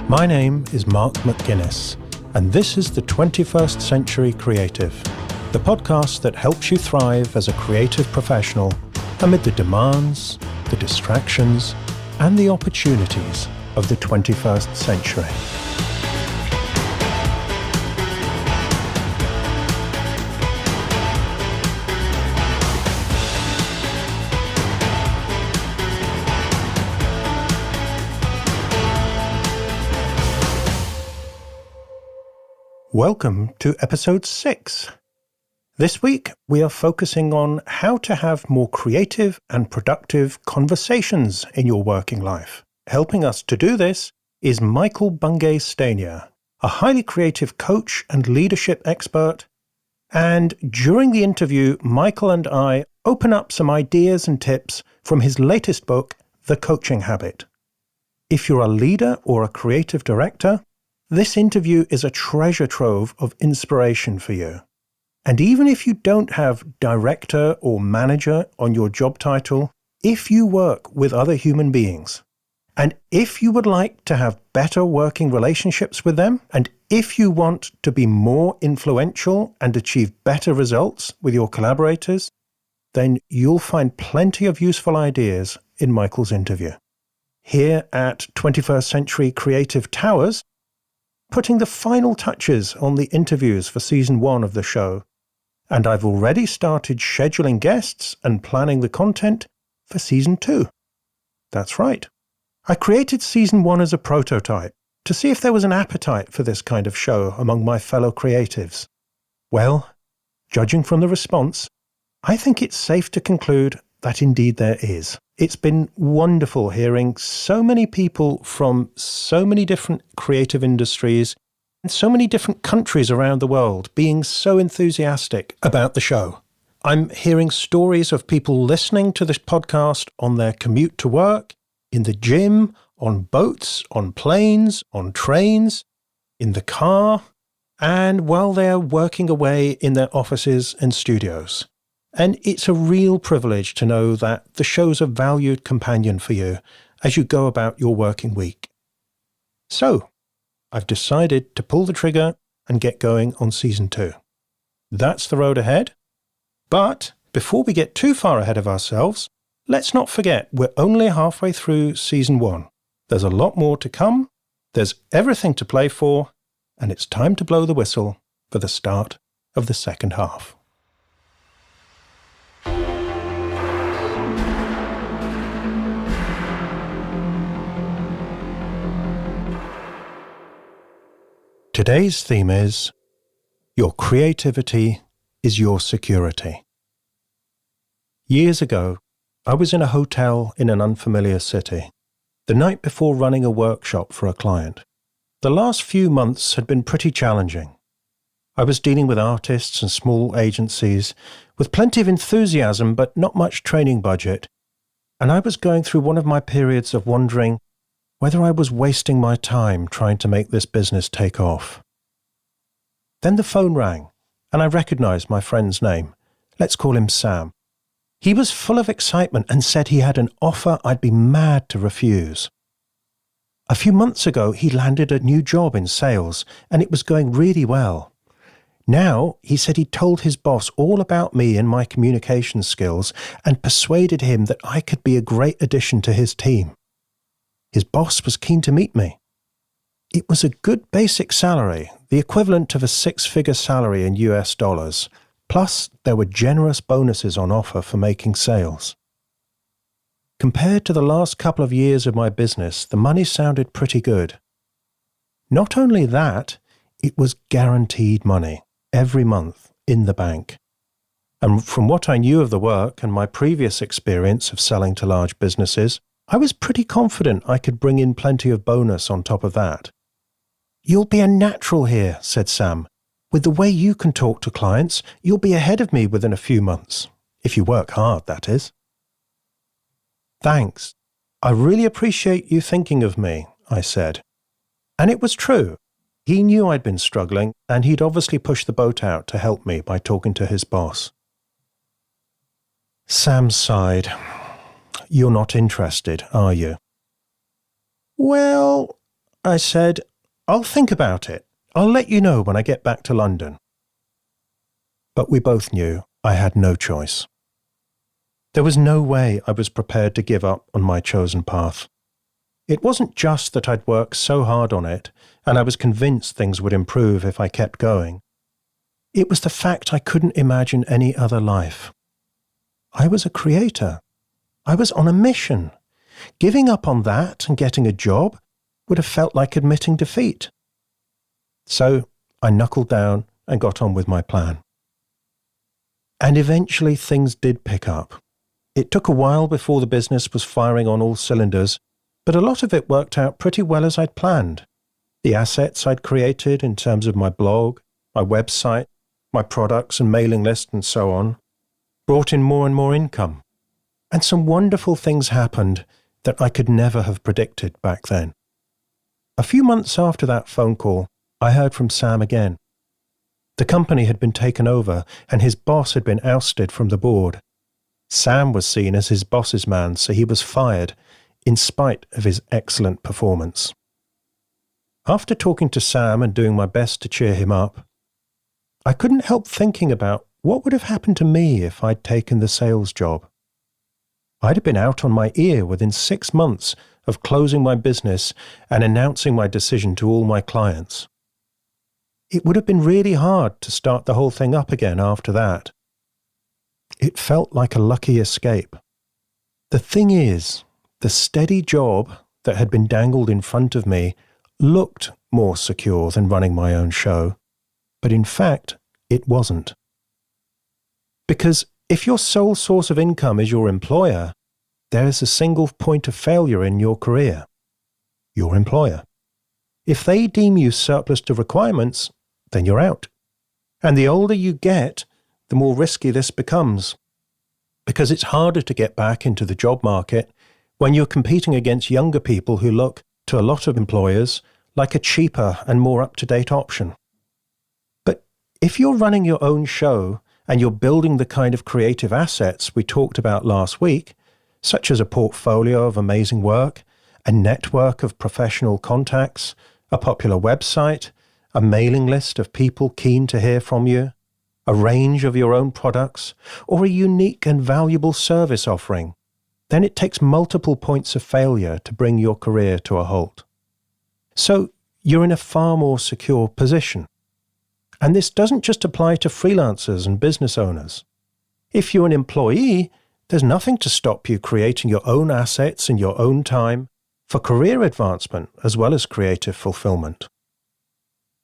My name is Mark McGuinness, and this is the 21st Century Creative, the podcast that helps you thrive as a creative professional amid the demands, the distractions, and the opportunities of the 21st century. Welcome to episode 6. This week, we are focusing on how to have more creative and productive conversations in your working life. Helping us to do this is Michael Bungay Stanier, a highly creative coach and leadership expert. And during the interview, Michael and I open up some ideas and tips from his latest book, The Coaching Habit. If you're a leader or a creative director, this interview is a treasure trove of inspiration for you. And even if you don't have director or manager on your job title, if you work with other human beings, and if you would like to have better working relationships with them, and if you want to be more influential and achieve better results with your collaborators, then you'll find plenty of useful ideas in Michael's interview. Here at 21st Century Creative Towers, putting the final touches on the interviews for season 1 of the show, and I've already started scheduling guests and planning the content for season 2. That's right. I created season 1 as a prototype to see if there was an appetite for this kind of show among my fellow creatives. Well, judging from the response, I think it's safe to conclude that indeed there is. It's been wonderful hearing so many people from so many different creative industries and so many different countries around the world being so enthusiastic about the show. I'm hearing stories of people listening to this podcast on their commute to work, in the gym, on boats, on planes, on trains, in the car, and while they're working away in their offices and studios. And it's a real privilege to know that the show's a valued companion for you as you go about your working week. So, I've decided to pull the trigger and get going on season 2. That's the road ahead. But before we get too far ahead of ourselves, let's not forget we're only halfway through season 1. There's a lot more to come, there's everything to play for, and it's time to blow the whistle for the start of the second half. Today's theme is, your creativity is your security. Years ago, I was in a hotel in an unfamiliar city, the night before running a workshop for a client. The last few months had been pretty challenging. I was dealing with artists and small agencies with plenty of enthusiasm but not much training budget, and I was going through one of my periods of wondering whether I was wasting my time trying to make this business take off. Then the phone rang, and I recognized my friend's name. Let's call him Sam. He was full of excitement and said he had an offer I'd be mad to refuse. A few months ago, he landed a new job in sales, and it was going really well. Now, he said he'd told his boss all about me and my communication skills and persuaded him that I could be a great addition to his team. His boss was keen to meet me. It was a good basic salary, the equivalent of a 6-figure salary in US dollars, plus there were generous bonuses on offer for making sales. Compared to the last couple of years of my business, the money sounded pretty good. Not only that, it was guaranteed money, every month, in the bank. And from what I knew of the work and my previous experience of selling to large businesses, I was pretty confident I could bring in plenty of bonus on top of that. "You'll be a natural here," said Sam. "With the way you can talk to clients, you'll be ahead of me within a few months. If you work hard, that is." "Thanks. I really appreciate you thinking of me," I said. And it was true. He knew I'd been struggling, and he'd obviously pushed the boat out to help me by talking to his boss. Sam sighed. "You're not interested, are you?" "Well, I said, "I'll think about it. I'll let you know when I get back to London." But we both knew I had no choice. There was no way I was prepared to give up on my chosen path. It wasn't just that I'd worked so hard on it, and I was convinced things would improve if I kept going. It was the fact I couldn't imagine any other life. I was a creator. I was on a mission. Giving up on that and getting a job would have felt like admitting defeat. So I knuckled down and got on with my plan. And eventually things did pick up. It took a while before the business was firing on all cylinders, but a lot of it worked out pretty well as I'd planned. The assets I'd created in terms of my blog, my website, my products and mailing list and so on, brought in more and more income. And some wonderful things happened that I could never have predicted back then. A few months after that phone call, I heard from Sam again. The company had been taken over and his boss had been ousted from the board. Sam was seen as his boss's man, so he was fired, in spite of his excellent performance. After talking to Sam and doing my best to cheer him up, I couldn't help thinking about what would have happened to me if I'd taken the sales job. I'd have been out on my ear within 6 months of closing my business and announcing my decision to all my clients. It would have been really hard to start the whole thing up again after that. It felt like a lucky escape. The thing is, the steady job that had been dangled in front of me looked more secure than running my own show, but in fact, it wasn't. Because if your sole source of income is your employer, there is a single point of failure in your career: your employer. If they deem you surplus to requirements, then you're out. And the older you get, the more risky this becomes, because it's harder to get back into the job market when you're competing against younger people who look, to a lot of employers, like a cheaper and more up-to-date option. But if you're running your own show and you're building the kind of creative assets we talked about last week, such as a portfolio of amazing work, a network of professional contacts, a popular website, a mailing list of people keen to hear from you, a range of your own products, or a unique and valuable service offering, then it takes multiple points of failure to bring your career to a halt. So you're in a far more secure position. And this doesn't just apply to freelancers and business owners. If you're an employee, there's nothing to stop you creating your own assets in your own time for career advancement as well as creative fulfillment.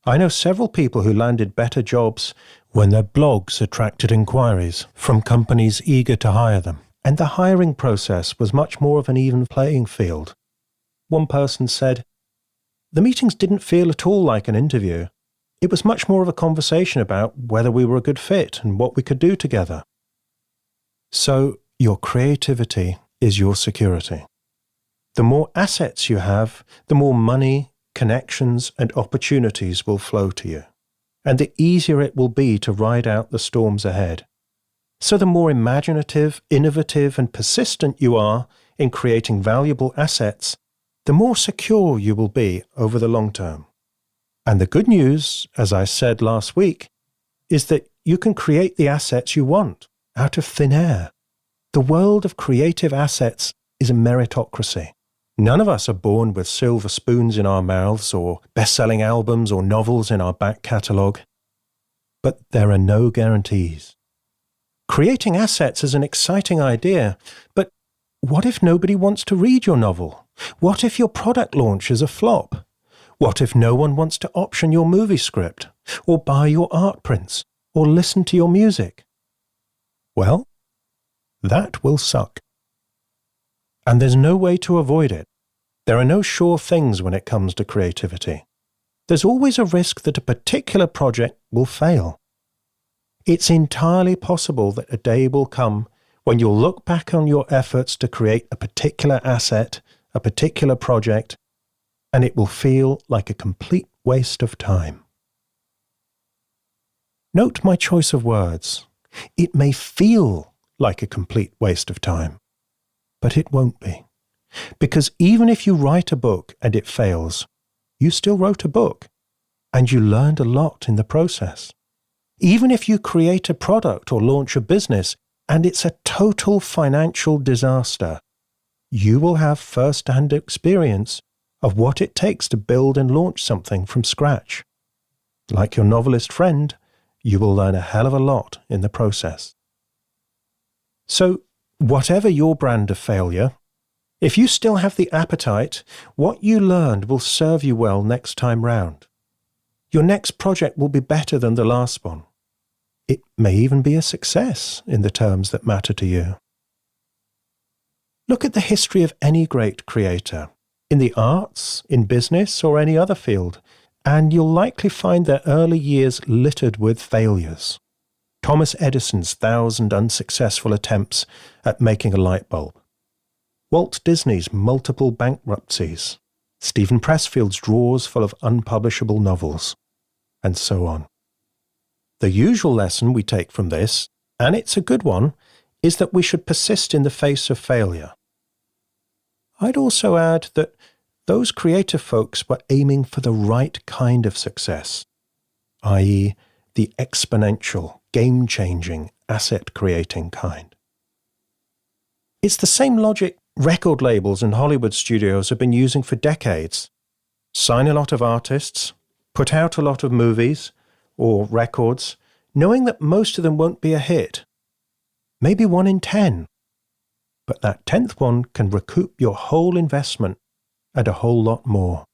I know several people who landed better jobs when their blogs attracted inquiries from companies eager to hire them, and the hiring process was much more of an even playing field. One person said, "The meetings didn't feel at all like an interview. It was much more of a conversation about whether we were a good fit and what we could do together." So, your creativity is your security. The more assets you have, the more money, connections, and opportunities will flow to you, and the easier it will be to ride out the storms ahead. So the more imaginative, innovative, and persistent you are in creating valuable assets, the more secure you will be over the long term. And the good news, as I said last week, is that you can create the assets you want out of thin air. The world of creative assets is a meritocracy. None of us are born with silver spoons in our mouths or best-selling albums or novels in our back catalogue. But there are no guarantees. Creating assets is an exciting idea, but what if nobody wants to read your novel? What if your product launch is a flop? What if no one wants to option your movie script, or buy your art prints, or listen to your music? Well, that will suck. And there's no way to avoid it. There are no sure things when it comes to creativity. There's always a risk that a particular project will fail. It's entirely possible that a day will come when you'll look back on your efforts to create a particular asset, a particular project, and it will feel like a complete waste of time. Note my choice of words. It may feel like a complete waste of time, but it won't be. Because even if you write a book and it fails, you still wrote a book, and you learned a lot in the process. Even if you create a product or launch a business, and it's a total financial disaster, you will have first-hand experience of what it takes to build and launch something from scratch. Like your novelist friend, you will learn a hell of a lot in the process. So, whatever your brand of failure, if you still have the appetite, what you learned will serve you well next time round. Your next project will be better than the last one. It may even be a success in the terms that matter to you. Look at the history of any great creator, in the arts, in business, or any other field, and you'll likely find their early years littered with failures. Thomas Edison's 1,000 unsuccessful attempts at making a light bulb. Walt Disney's multiple bankruptcies. Stephen Pressfield's drawers full of unpublishable novels. And so on. The usual lesson we take from this, and it's a good one, is that we should persist in the face of failure. I'd also add that those creative folks were aiming for the right kind of success, i.e., the exponential, game-changing, asset-creating kind. It's the same logic record labels and Hollywood studios have been using for decades. Sign a lot of artists, put out a lot of movies or records, knowing that most of them won't be a hit. Maybe 1 in 10. But that 10th one can recoup your whole investment and a whole lot more.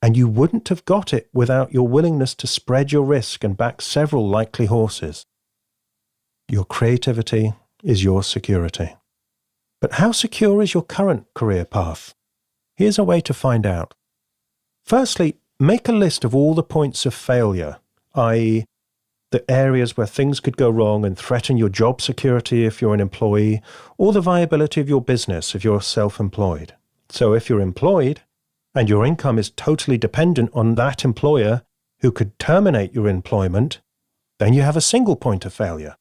And you wouldn't have got it without your willingness to spread your risk and back several likely horses. Your creativity is your security. But how secure is your current career path? Here's a way to find out. Firstly, make a list of all the points of failure, i.e., the areas where things could go wrong and threaten your job security if you're an employee, or the viability of your business if you're self-employed. So if you're employed, and your income is totally dependent on that employer who could terminate your employment, then you have a single point of failure.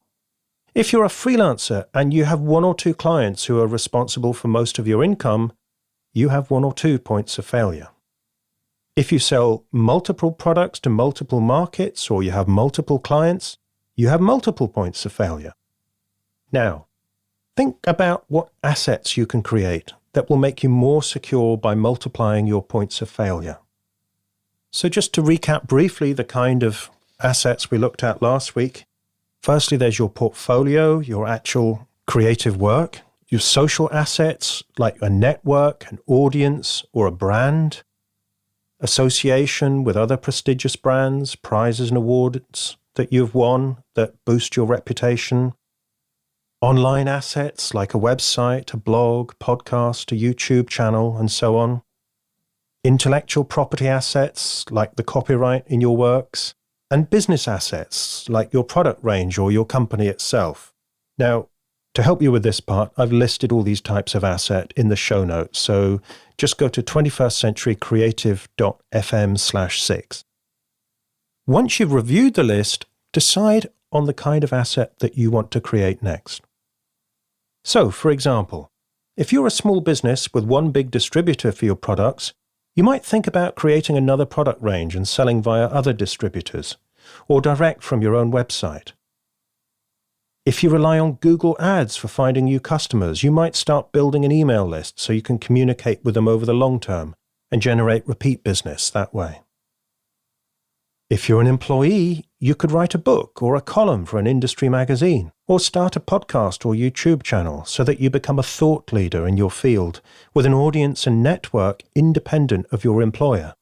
If you're a freelancer and you have 1 or 2 clients who are responsible for most of your income, you have 1 or 2 points of failure. If you sell multiple products to multiple markets or you have multiple clients, you have multiple points of failure. Now, think about what assets you can create that will make you more secure by multiplying your points of failure. So just to recap briefly the kind of assets we looked at last week, firstly there's your portfolio, your actual creative work, your social assets like a network, an audience, or a brand, association with other prestigious brands, prizes and awards that you've won that boost your reputation, online assets like a website, a blog, podcast, a YouTube channel, and so on, intellectual property assets like the copyright in your works, and business assets like your product range or your company itself. Now, to help you with this part, I've listed all these types of asset in the show notes, so just go to 21stcenturycreative.fm/6. Once you've reviewed the list, decide on the kind of asset that you want to create next. So, for example, if you're a small business with one big distributor for your products, you might think about creating another product range and selling via other distributors, or direct from your own website. If you rely on Google Ads for finding new customers, you might start building an email list so you can communicate with them over the long term and generate repeat business that way. If you're an employee, you could write a book or a column for an industry magazine, or start a podcast or YouTube channel so that you become a thought leader in your field with an audience and network independent of your employer.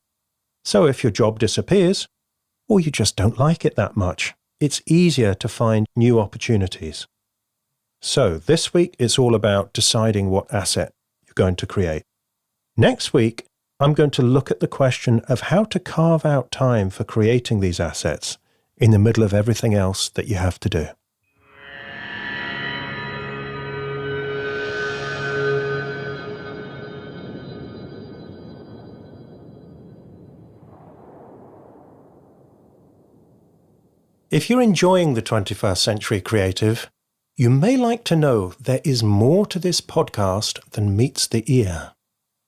So if your job disappears, or you just don't like it that much, it's easier to find new opportunities. So this week it's all about deciding what asset you're going to create. Next week, I'm going to look at the question of how to carve out time for creating these assets in the middle of everything else that you have to do. If you're enjoying the 21st Century Creative, you may like to know there is more to this podcast than meets the ear.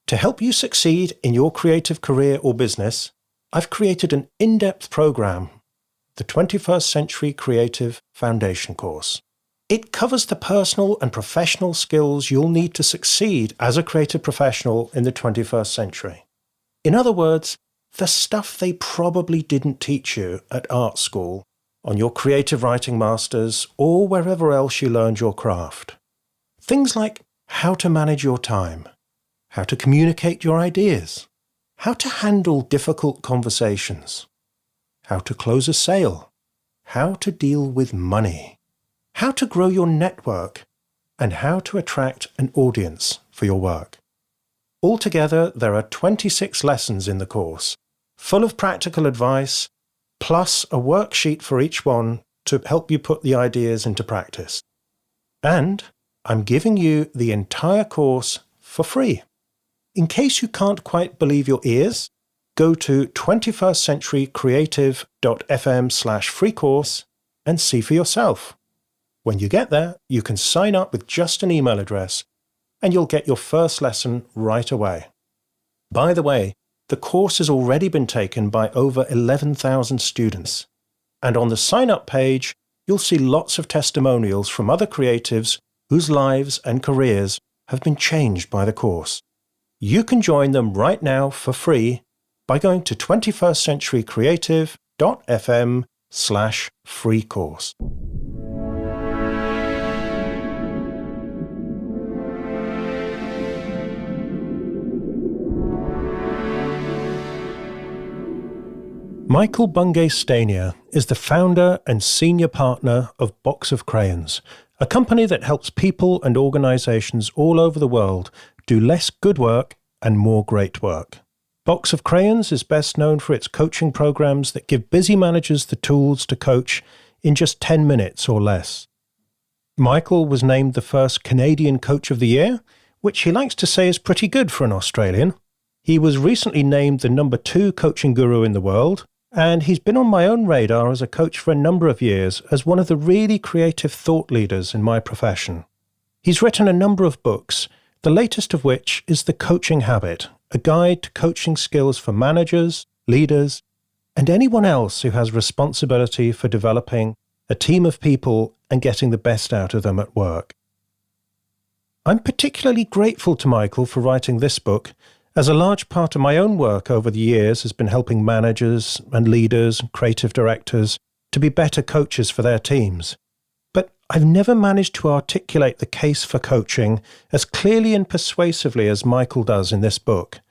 To help you succeed in your creative career or business, I've created an in-depth program, the 21st Century Creative Foundation course. It covers the personal and professional skills you'll need to succeed as a creative professional in the 21st century. In other words, the stuff they probably didn't teach you at art school, on your creative writing masters, or wherever else you learned your craft. Things like how to manage your time, how to communicate your ideas, how to handle difficult conversations, how to close a sale, how to deal with money, how to grow your network, and how to attract an audience for your work. Altogether, there are 26 lessons in the course, full of practical advice, plus a worksheet for each one to help you put the ideas into practice. And I'm giving you the entire course for free. In case you can't quite believe your ears, go to 21stcenturycreative.fm/free course and see for yourself. When you get there, you can sign up with just an email address and you'll get your first lesson right away. By the way, the course has already been taken by over 11,000 students. And on the sign-up page, you'll see lots of testimonials from other creatives whose lives and careers have been changed by the course. You can join them right now for free by going to 21stcenturycreative.fm/free course. Michael Bungay Stanier is the founder and senior partner of Box of Crayons, a company that helps people and organizations all over the world do less good work and more great work. Box of Crayons is best known for its coaching programs that give busy managers the tools to coach in just 10 minutes or less. Michael was named the first Canadian Coach of the Year, which he likes to say is pretty good for an Australian. He was recently named the number 2 coaching guru in the world, and he's been on my own radar as a coach for a number of years as one of the really creative thought leaders in my profession. He's written a number of books, the latest of which is The Coaching Habit, a guide to coaching skills for managers, leaders, and anyone else who has responsibility for developing a team of people and getting the best out of them at work. I'm particularly grateful to Michael for writing this book, as a large part of my own work over the years has been helping managers and leaders and creative directors to be better coaches for their teams. But I've never managed to articulate the case for coaching as clearly and persuasively as Michael does in this book.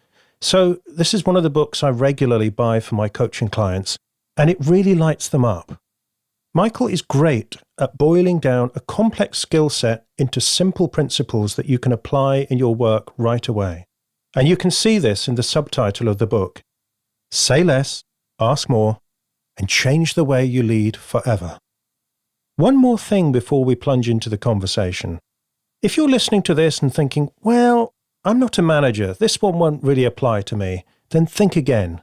So this is one of the books I regularly buy for my coaching clients, and it really lights them up. Michael is great at boiling down a complex skill set into simple principles that you can apply in your work right away. And you can see this in the subtitle of the book. Say less, ask more, and change the way you lead forever. One more thing before we plunge into the conversation. If you're listening to this and thinking, well, I'm not a manager, this one won't really apply to me, then think again.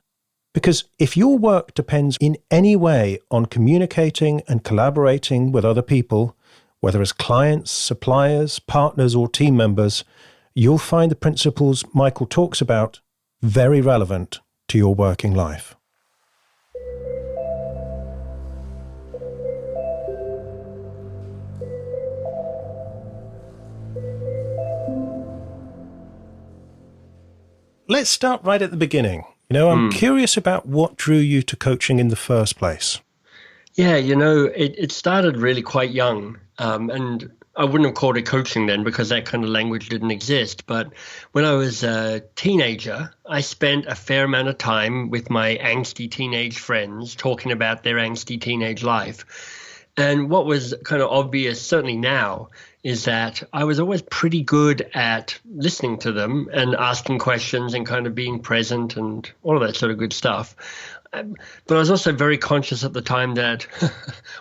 Because if your work depends in any way on communicating and collaborating with other people, whether as clients, suppliers, partners, or team members, you'll find the principles Michael talks about very relevant to your working life. Let's start right at the beginning. I'm curious about what drew you to coaching in the first place. Yeah, it started really quite young, and I wouldn't have called it coaching then because that kind of language didn't exist. But when I was a teenager, I spent a fair amount of time with my angsty teenage friends talking about their angsty teenage life. And what was kind of obvious, certainly now, is that I was always pretty good at listening to them and asking questions and kind of being present and all of that sort of good stuff. But I was also very conscious at the time that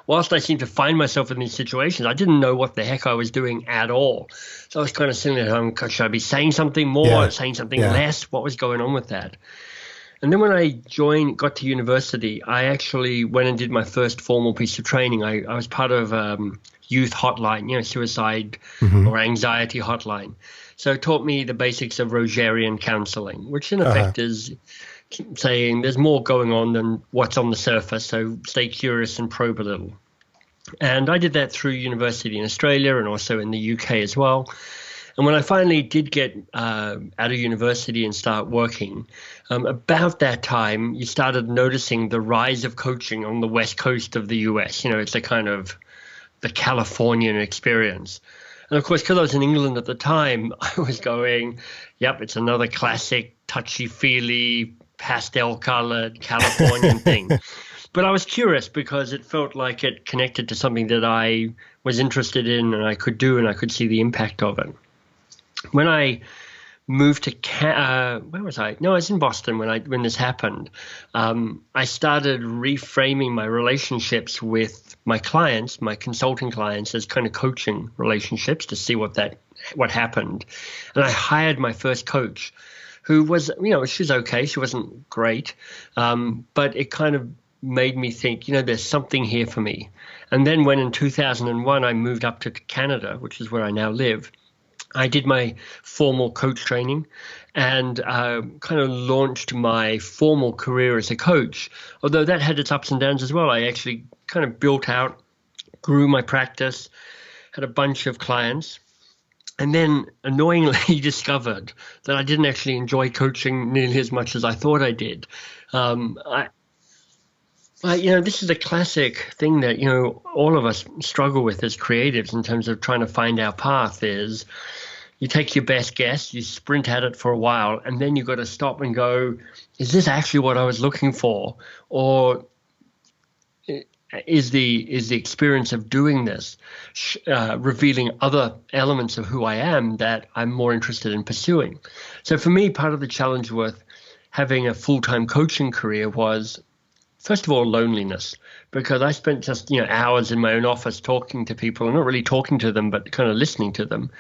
whilst I seemed to find myself in these situations, I didn't know what the heck I was doing at all. So I was kind of sitting at home, should I be saying something more, saying something less? What was going on with that? And then when I got to university, I actually went and did my first formal piece of training. I was part of youth hotline, suicide or anxiety hotline. So it taught me the basics of Rogerian counseling, which in effect is saying there's more going on than what's on the surface. So stay curious and probe a little. And I did that through university in Australia and also in the UK as well. And when I finally did get out of university and start working, about that time, you started noticing the rise of coaching on the west coast of the US. It's a kind of the Californian experience. And of course, because I was in England at the time, I was going, yep, it's another classic touchy-feely, pastel-colored Californian thing. But I was curious because it felt like it connected to something that I was interested in and I could do, and I could see the impact of it. When I moved to where was I? No, I was in Boston when this happened. I started reframing my relationships with my clients, my consulting clients, as kind of coaching relationships to see what happened. And I hired my first coach, who was, she's okay. She wasn't great, but it kind of made me think, there's something here for me. And then when in 2001 I moved up to Canada, which is where I now live, I did my formal coach training and kind of launched my formal career as a coach. Although that had its ups and downs as well. I actually kind of built out, grew my practice, had a bunch of clients, and then annoyingly discovered that I didn't actually enjoy coaching nearly as much as I thought I did. This is a classic thing that, all of us struggle with as creatives in terms of trying to find our path is you take your best guess, you sprint at it for a while, and then you've got to stop and go, is this actually what I was looking for? Or is the experience of doing this revealing other elements of who I am that I'm more interested in pursuing? So for me, part of the challenge with having a full-time coaching career was, first of all, loneliness, because I spent just hours in my own office talking to people, and not really talking to them, but kind of listening to them.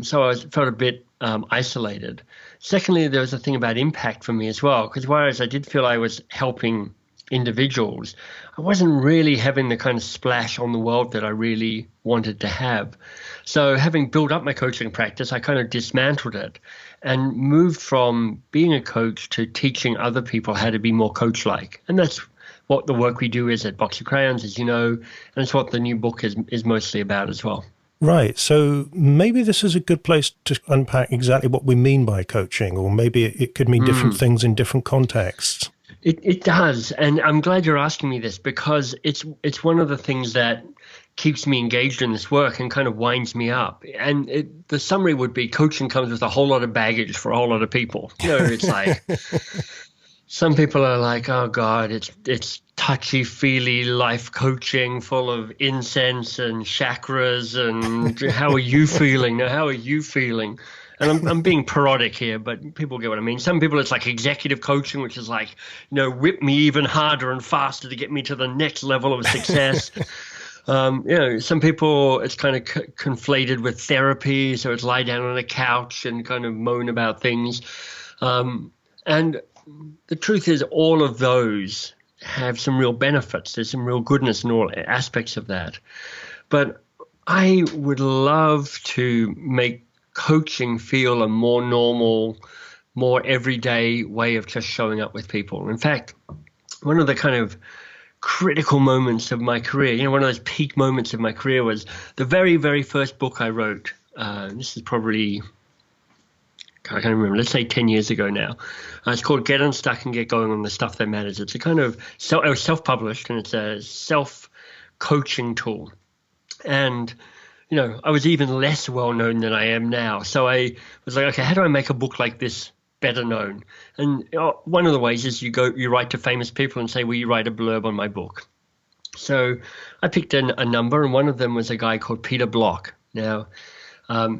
So I felt a bit isolated. Secondly, there was a thing about impact for me as well, because whereas I did feel I was helping individuals, I wasn't really having the kind of splash on the world that I really wanted to have. So having built up my coaching practice, I kind of dismantled it and moved from being a coach to teaching other people how to be more coach-like. And that's what the work we do is at Box of Crayons, as you know, and it's what the new book is mostly about as well. Right. So maybe this is a good place to unpack exactly what we mean by coaching, or maybe it could mean different things in different contexts. It does. And I'm glad you're asking me this, because it's one of the things that keeps me engaged in this work and kind of winds me up. And the summary would be coaching comes with a whole lot of baggage for a whole lot of people. It's like some people are like, oh God, it's touchy-feely life coaching full of incense and chakras and how are you feeling? Now, how are you feeling? And I'm being parodic here, but people get what I mean. Some people, it's like executive coaching, which is like, whip me even harder and faster to get me to the next level of success. Some people, it's kind of conflated with therapy. So it's lie down on a couch and kind of moan about things. And the truth is all of those have some real benefits. There's some real goodness in all aspects of that. But I would love to make coaching feel a more normal, more everyday way of just showing up with people. In fact, one of the kind of critical moments of my career, one of those peak moments of my career was the very, very first book I wrote. This is probably, I can't remember, let's say 10 years ago now. It's called Get Unstuck and Get Going on the Stuff That Matters. It's a kind of, it was self-published, and it's a self-coaching tool. And I was even less well-known than I am now. So I was like, okay, how do I make a book like this better known? And one of the ways is you write to famous people and say, will you write a blurb on my book? So I picked a number, and one of them was a guy called Peter Block. Now,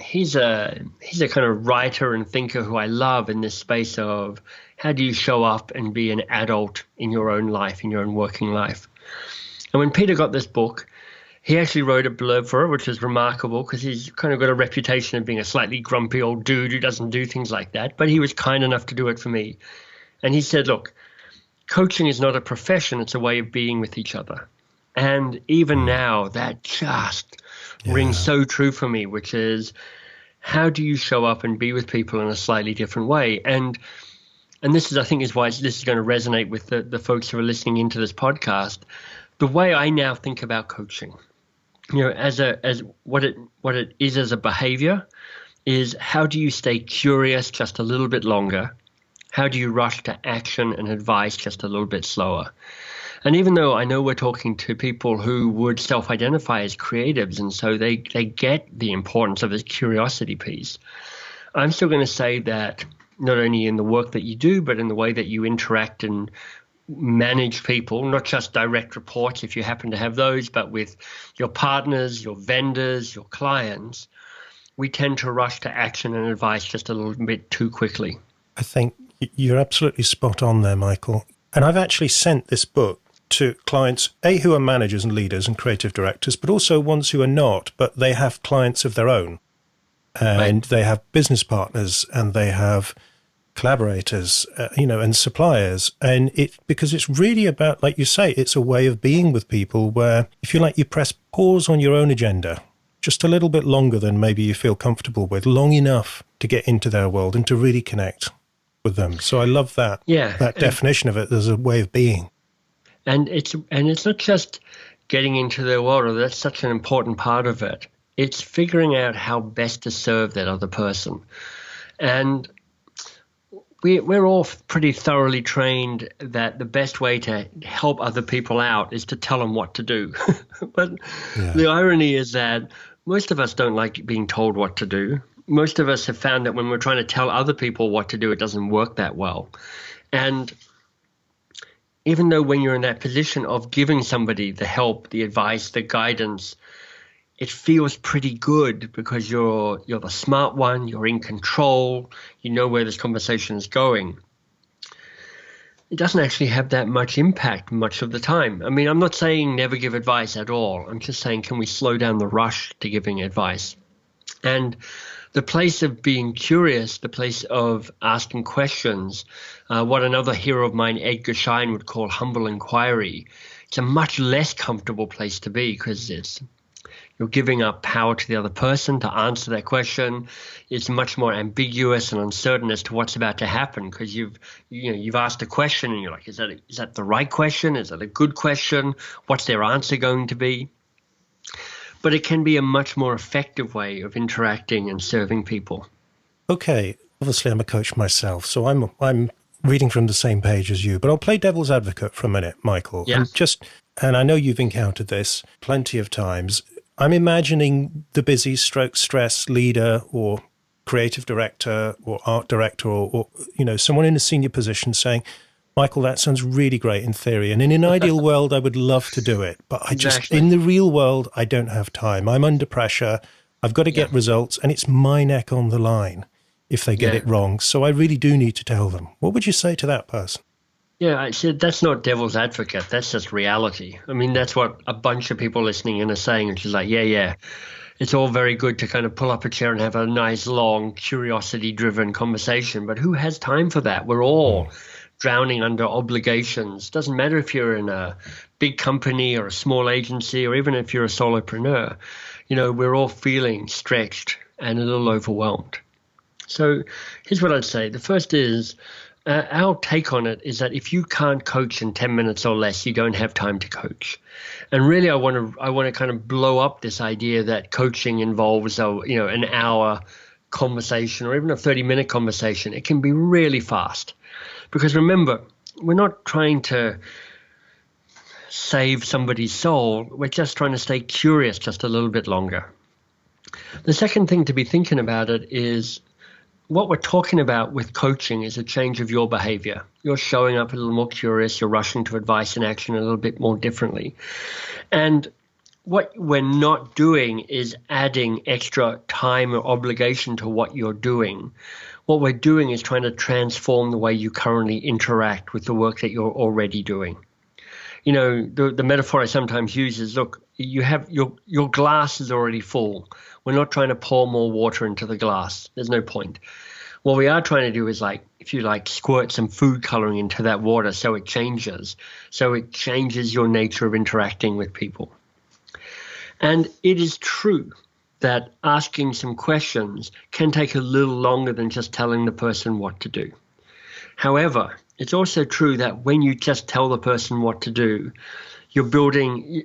he's a kind of writer and thinker who I love in this space of how do you show up and be an adult in your own life, in your own working life. And when Peter got this book, he actually wrote a blurb for it, which was remarkable because he's kind of got a reputation of being a slightly grumpy old dude who doesn't do things like that. But he was kind enough to do it for me. And he said, look, coaching is not a profession. It's a way of being with each other. And even now, that just rings so true for me, which is, how do you show up and be with people in a slightly different way? And this is, I think, is why this is going to resonate with the folks who are listening into this podcast. The way I now think about coaching, as what it is as a behavior, is how do you stay curious just a little bit longer? How do you rush to action and advice just a little bit slower? And even though I know we're talking to people who would self-identify as creatives, and so they get the importance of this curiosity piece, I'm still going to say that not only in the work that you do, but in the way that you interact and manage people, not just direct reports if you happen to have those, but with your partners, your vendors, your clients, we tend to rush to action and advice just a little bit too quickly. I think you're absolutely spot on there, Michael. And I've actually sent this book to clients, who are managers and leaders and creative directors, but also ones who are not, but they have clients of their own. And they have business partners and they have collaborators, and suppliers. And because it's really about, like you say, it's a way of being with people where, if you like, you press pause on your own agenda just a little bit longer than maybe you feel comfortable with, long enough to get into their world and to really connect with them. So I love that, that definition of it as a way of being. And it's not just getting into their world, that's such an important part of it. It's figuring out how best to serve that other person. And we're all pretty thoroughly trained that the best way to help other people out is to tell them what to do. But the irony is that most of us don't like being told what to do. Most of us have found that when we're trying to tell other people what to do, it doesn't work that well. And even though when you're in that position of giving somebody the help, the advice, the guidance, it feels pretty good because you're the smart one, you're in control, you know where this conversation is going. It doesn't actually have that much impact much of the time. I mean, I'm not saying never give advice at all. I'm just saying, can we slow down the rush to giving advice? And the place of being curious, the place of asking questions, what another hero of mine, Edgar Schein, would call humble inquiry, it's a much less comfortable place to be because you're giving up power to the other person to answer that question. It's much more ambiguous and uncertain as to what's about to happen because you've asked a question and you're like, is that the right question? Is that a good question? What's their answer going to be? But it can be a much more effective way of interacting and serving people. Okay, obviously I'm a coach myself, so I'm reading from the same page as you, but I'll play devil's advocate for a minute, Michael. Yes. And I know you've encountered this plenty of times. I'm imagining the busy stroke stress leader or creative director or art director or someone in a senior position saying, Michael, that sounds really great in theory. And in an ideal world, I would love to do it. But in the real world, I don't have time. I'm under pressure. I've got to get results. And it's my neck on the line if they get it wrong. So I really do need to tell them. What would you say to that person? Yeah, I said that's not devil's advocate. That's just reality. I mean, that's what a bunch of people listening in are saying. It's just like, it's all very good to kind of pull up a chair and have a nice, long, curiosity-driven conversation. But who has time for that? We're all drowning under obligations. Doesn't matter if you're in a big company or a small agency or even if you're a solopreneur. We're all feeling stretched and a little overwhelmed. So here's what I'd say. The first is, our take on it is that if you can't coach in 10 minutes or less, you don't have time to coach. And really, I want to kind of blow up this idea that coaching involves an hour conversation or even a 30-minute conversation. It can be really fast. Because remember, we're not trying to save somebody's soul. We're just trying to stay curious just a little bit longer. The second thing to be thinking about it is what we're talking about with coaching is a change of your behavior. You're showing up a little more curious. You're rushing to advice and action a little bit more differently. And what we're not doing is adding extra time or obligation to what you're doing. What we're doing is trying to transform the way you currently interact with the work that you're already doing. The metaphor I sometimes use is, look, you have your glass is already full. We're not trying to pour more water into the glass. There's no point. What we are trying to do is like, if you like, squirt some food coloring into that water so it changes. So it changes your nature of interacting with people. And it is true that asking some questions can take a little longer than just telling the person what to do. However, it's also true that when you just tell the person what to do, you're building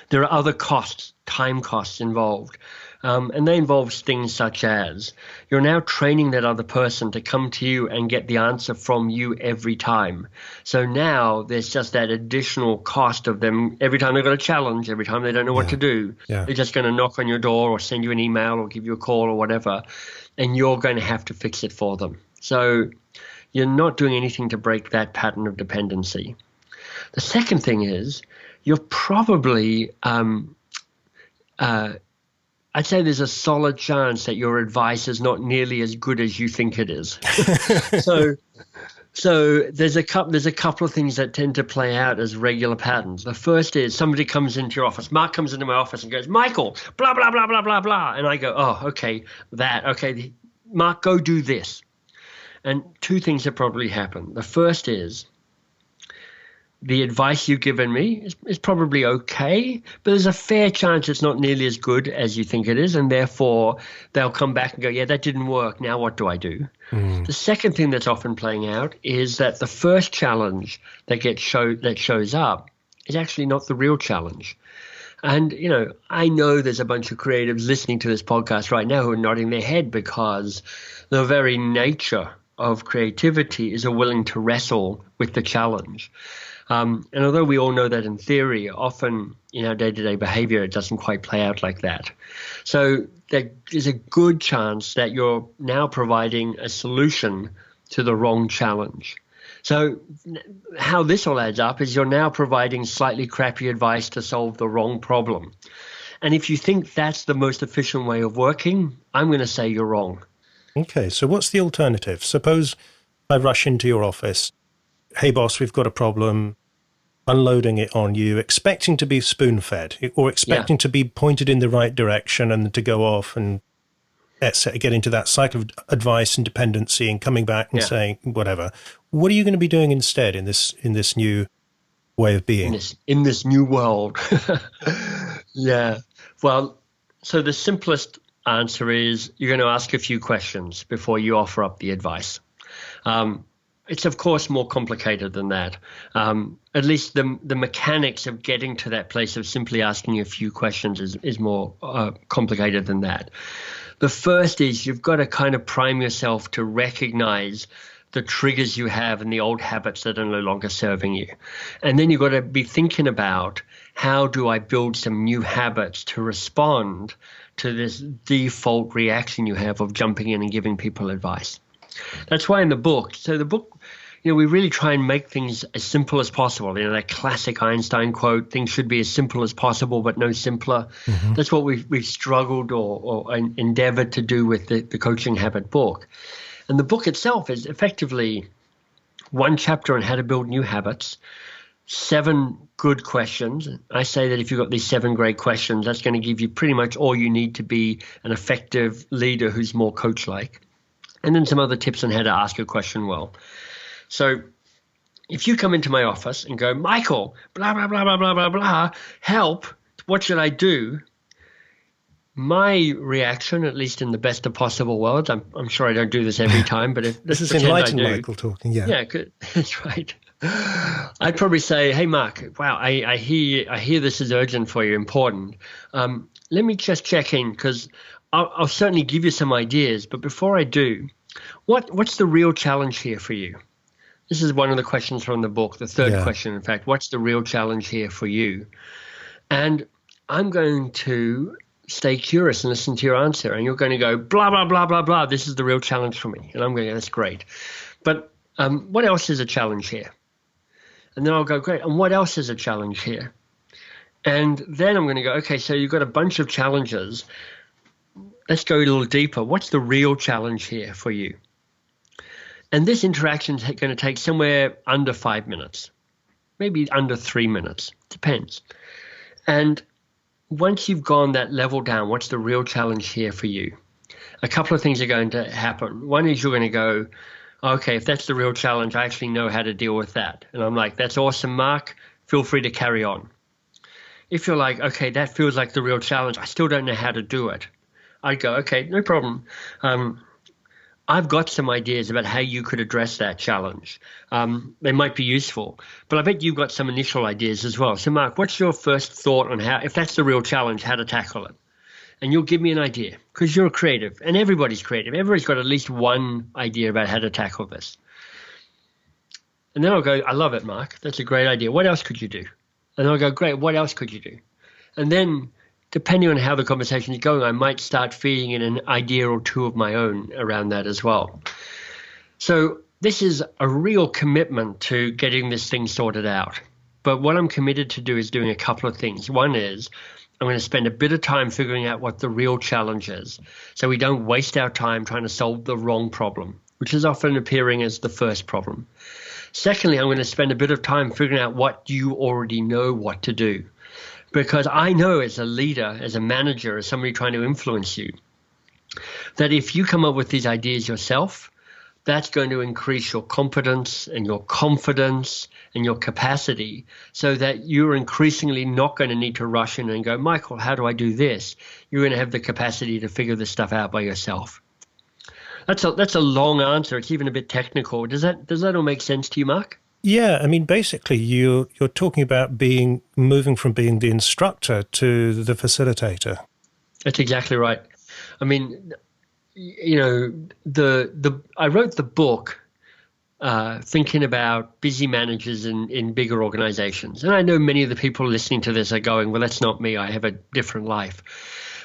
there are other costs, time costs involved. And they involve things such as you're now training that other person to come to you and get the answer from you every time. So now there's just that additional cost of them every time they've got a challenge, every time they don't know what to do. Yeah. They're just going to knock on your door or send you an email or give you a call or whatever, and you're going to have to fix it for them. So you're not doing anything to break that pattern of dependency. The second thing is you're probably I'd say there's a solid chance that your advice is not nearly as good as you think it is. So there's a couple of things that tend to play out as regular patterns. The first is somebody comes into your office. Mark comes into my office and goes, Michael, blah, blah, blah, blah, blah, blah. And I go, oh, okay, Mark, go do this. And two things have probably happened. The first is the advice you've given me is probably okay, but there's a fair chance it's not nearly as good as you think it is, and therefore they'll come back and go, yeah, that didn't work. Now what do I do? The second thing that's often playing out is that the first challenge that shows up is actually not the real challenge. And, I know there's a bunch of creatives listening to this podcast right now who are nodding their head because the very nature of creativity is a willing to wrestle with the challenge. And although we all know that in theory, often in our day-to-day behavior, it doesn't quite play out like that. So there is a good chance that you're now providing a solution to the wrong challenge. So how this all adds up is you're now providing slightly crappy advice to solve the wrong problem. And if you think that's the most efficient way of working, I'm going to say you're wrong. Okay, so what's the alternative? Suppose I rush into your office. Hey, boss, we've got a problem, unloading it on you, expecting to be spoon-fed or expecting to be pointed in the right direction and to go off and get into that cycle of advice and dependency and coming back and saying whatever. What are you going to be doing instead in this new way of being? In this new world. Yeah. Well, so the simplest answer is you're going to ask a few questions before you offer up the advice. It's, of course, more complicated than that. At least the mechanics of getting to that place of simply asking a few questions is more complicated than that. The first is you've got to kind of prime yourself to recognize the triggers you have and the old habits that are no longer serving you. And then you've got to be thinking about how do I build some new habits to respond to this default reaction you have of jumping in and giving people advice. That's why in the book, we really try and make things as simple as possible. That classic Einstein quote, things should be as simple as possible, but no simpler. Mm-hmm. That's what we've struggled or endeavored to do with the Coaching Habit book. And the book itself is effectively one chapter on how to build new habits, 7 good questions. I say that if you've got these 7 great questions, that's going to give you pretty much all you need to be an effective leader who's more coach-like. And then some other tips on how to ask a question well. So if you come into my office and go, Michael, blah, blah, blah, blah, blah, blah, blah, help, what should I do? My reaction, at least in the best of possible worlds, I'm sure I don't do this every time, but if this is enlightened Michael talking, yeah. Yeah, good. That's right. I'd probably say, hey, Mark, wow, I hear this is urgent for you, important. Let me just check in because I'll certainly give you some ideas, but before I do, what's the real challenge here for you? This is one of the questions from the book, the third question, in fact. What's the real challenge here for you? And I'm going to stay curious and listen to your answer, and you're going to go, blah, blah, blah, blah, blah, this is the real challenge for me. And I'm going to go, that's great. But what else is a challenge here? And then I'll go, great, and what else is a challenge here? And then I'm going to go, okay, so you've got a bunch of challenges. Let's go a little deeper. What's the real challenge here for you? And this interaction is going to take somewhere under 5 minutes, maybe under 3 minutes, depends. And once you've gone that level down, what's the real challenge here for you? a couple of things are going to happen. One is you're going to go, okay, if that's the real challenge, I actually know how to deal with that. And I'm like, that's awesome, Mark. Feel free to carry on. If you're like, okay, that feels like the real challenge, I still don't know how to do it, I'd go, okay, no problem. I've got some ideas about how you could address that challenge. They might be useful, but I bet you've got some initial ideas as well. So Mark, what's your first thought on how, if that's the real challenge, how to tackle it? And you'll give me an idea, because you're creative and everybody's creative. Everybody's got at least one idea about how to tackle this. And then I'll go, I love it, Mark. That's a great idea. What else could you do? And I'll go, great, what else could you do? And then depending on how the conversation is going, I might start feeding in an idea or two of my own around that as well. So this is a real commitment to getting this thing sorted out. But what I'm committed to do is doing a couple of things. One is I'm going to spend a bit of time figuring out what the real challenge is, so we don't waste our time trying to solve the wrong problem, which is often appearing as the first problem. Secondly, I'm going to spend a bit of time figuring out what you already know what to do. Because I know as a leader, as a manager, as somebody trying to influence you, that if you come up with these ideas yourself, that's going to increase your competence and your confidence and your capacity, so that you're increasingly not going to need to rush in and go, Michael, how do I do this? You're going to have the capacity to figure this stuff out by yourself. That's a long answer. It's even a bit technical. Does that all make sense to you, Mark? Yeah, I mean, basically, you're talking about moving from being the instructor to the facilitator. That's exactly right. I mean, you know, I wrote the book thinking about busy managers in bigger organizations, and I know many of the people listening to this are going, well, that's not me. I have a different life.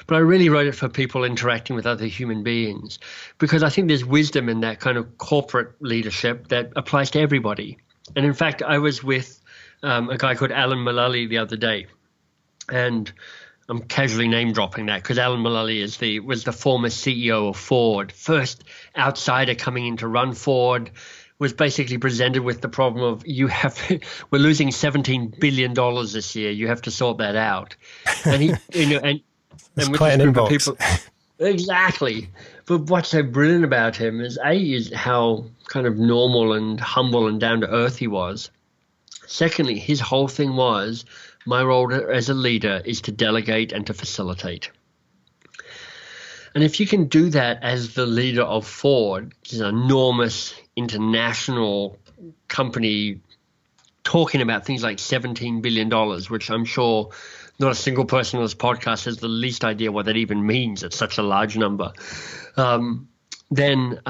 But I really wrote it for people interacting with other human beings, because I think there's wisdom in that kind of corporate leadership that applies to everybody. And in fact, I was with a guy called Alan Mullally the other day, and I'm casually name dropping that because Alan Mullally was the former CEO of Ford, first outsider coming in to run Ford, was basically presented with the problem of we're losing $17 billion this year. You have to sort that out. And he, and with quite an inbox. People, exactly. But what's so brilliant about him is how kind of normal and humble and down to earth he was. Secondly, his whole thing was, my role as a leader is to delegate and to facilitate. And if you can do that as the leader of Ford, which is an enormous international company, talking about things like $17 billion, which I'm sure not a single person on this podcast has the least idea what that even means. It's such a large number. Then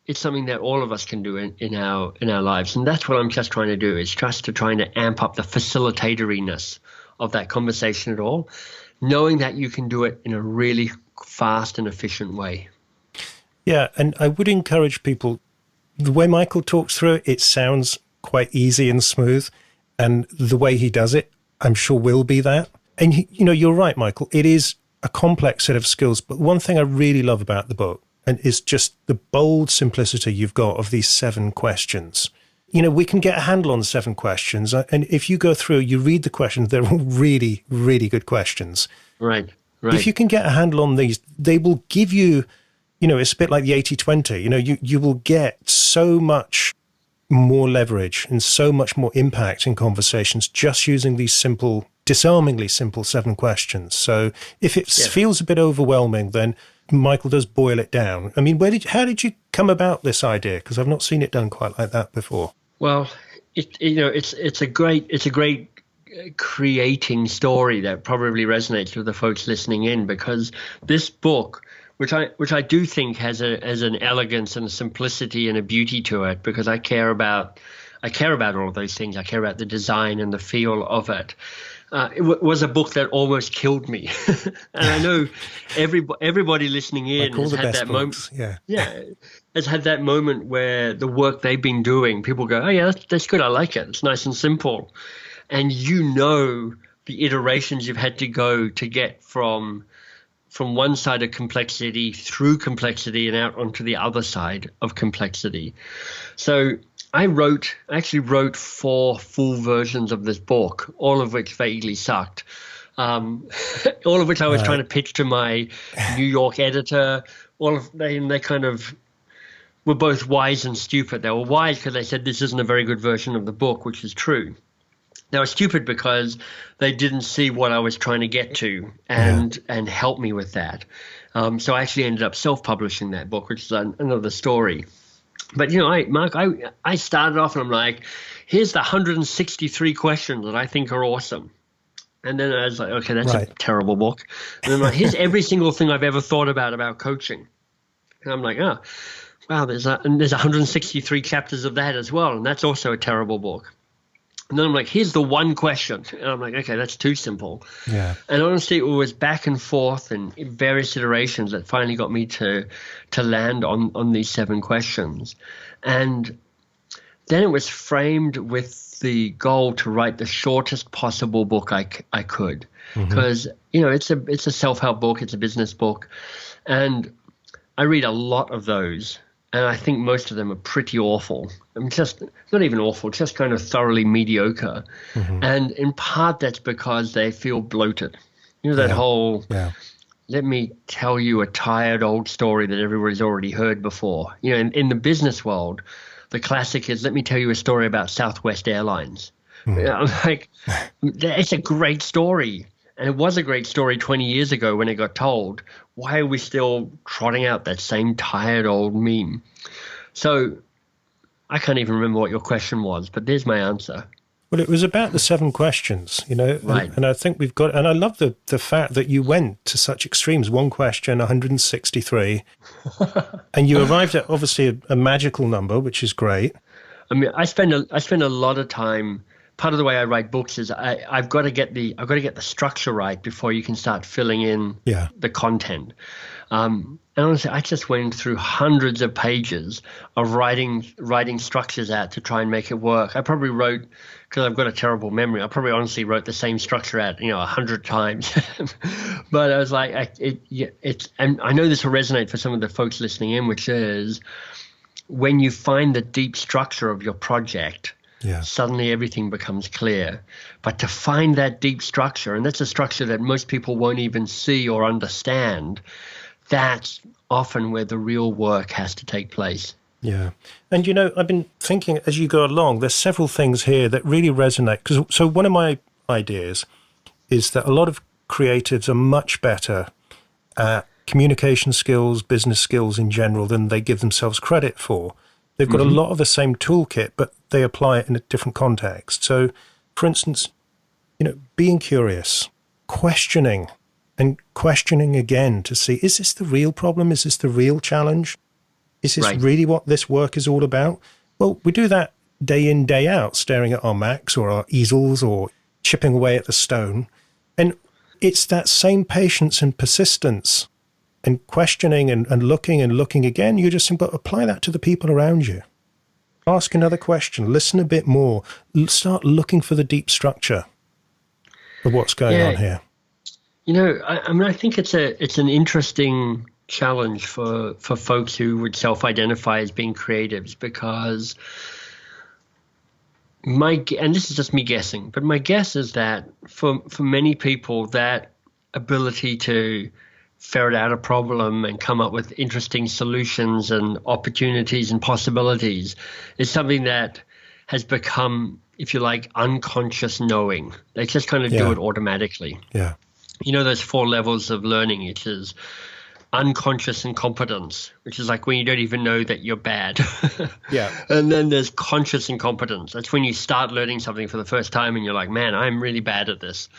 it's something that all of us can do in our lives. And that's what I'm just trying to do, is just trying to amp up the facilitatoriness of that conversation at all, knowing that you can do it in a really fast and efficient way. Yeah, and I would encourage people, the way Michael talks through it, it sounds quite easy and smooth, and the way he does it, I'm sure will be that. And, you're right, Michael, it is a complex set of skills, but one thing I really love about the book, and is just the bold simplicity you've got of these 7 questions. We can get a handle on the 7 questions, and if you go through, you read the questions, they're all really, really good questions. Right. If you can get a handle on these, they will give you, it's a bit like the 80-20. You will get so much more leverage and so much more impact in conversations just using these simple, disarmingly simple 7 questions. So if it feels a bit overwhelming, then Michael does boil it down. I mean, how did you come about this idea? Because I've not seen it done quite like that before. Well, it's a great creating story that probably resonates with the folks listening in, because this book, which I do think has an elegance and a simplicity and a beauty to it, because I care about all of those things. I care about the design and the feel of it. It was a book that almost killed me. And I know everybody listening in has had that moment. Yeah, has had that moment where the work they've been doing, people go, oh yeah, that's good. I like it. It's nice and simple. And the iterations you've had to go to get from one side of complexity through complexity and out onto the other side of complexity. So I actually wrote 4 full versions of this book, all of which vaguely sucked. all of which I was Right. trying to pitch to my New York editor. They kind of were both wise and stupid. They were wise because they said this isn't a very good version of the book, which is true. They were stupid because they didn't see what I was trying to get to and help me with that. So I actually ended up self-publishing that book, which is another story. But, Mark, I started off and I'm like, here's the 163 questions that I think are awesome. And then I was like, okay, that's a terrible book. And then I'm like, here's every single thing I've ever thought about coaching. And I'm like, oh, wow, there's 163 chapters of that as well. And that's also a terrible book. And then I'm like, here's the one question. And I'm like, okay, that's too simple. Yeah. And honestly, it was back and forth and various iterations that finally got me to land on these 7 questions. And then it was framed with the goal to write the shortest possible book I could. Because, it's a self-help book. It's a business book. And I read a lot of those. And I think most of them are pretty awful. I mean, just not even awful, just kind of thoroughly mediocre. And in part, that's because they feel bloated. That whole, let me tell you a tired old story that everybody's already heard before. In the business world, the classic is, let me tell you a story about Southwest Airlines. I'm like, it's a great story. And it was a great story 20 years ago when it got told. Why are we still trotting out that same tired old meme? So I can't even remember what your question was, but there's my answer. Well, it was about the 7 questions, Right. and I think we've got, and I love the fact that you went to such extremes. 1 question, 163, and you arrived at obviously a magical number, which is great. I mean, I spend a lot of time. Part of the way I write books is I've got to get the structure right before you can start filling in the content. And honestly, I just went through hundreds of pages of writing structures out to try and make it work. I probably wrote, because I've got a terrible memory, I probably honestly wrote the same structure out 100 times. But I was like, and I know this will resonate for some of the folks listening in, which is when you find the deep structure of your project. Suddenly everything becomes clear. But to find that deep structure, and that's a structure that most people won't even see or understand, that's often where the real work has to take place. Yeah. And, I've been thinking as you go along, there's several things here that really resonate. So one of my ideas is that a lot of creatives are much better at communication skills, business skills in general than they give themselves credit for. They've got a lot of the same toolkit, but they apply it in a different context. So, for instance, being curious, questioning, and questioning again to see, is this the real problem? Is this the real challenge? Is this really what this work is all about? Well, we do that day in, day out, staring at our Macs or our easels or chipping away at the stone. And it's that same patience and persistence and questioning and looking again. You just simply apply that to the people around you. Ask another question, listen a bit more, start looking for the deep structure of what's going on here. I think it's an interesting challenge for folks who would self-identify as being creatives, because and this is just me guessing, but my guess is that for many people, that ability to ferret out a problem and come up with interesting solutions and opportunities and possibilities is something that has become, if you like, unconscious knowing. They just kind of do it automatically. Yeah. Those 4 levels of learning, which is unconscious incompetence, which is like when you don't even know that you're bad. And then there's conscious incompetence. That's when you start learning something for the first time and you're like, man, I'm really bad at this.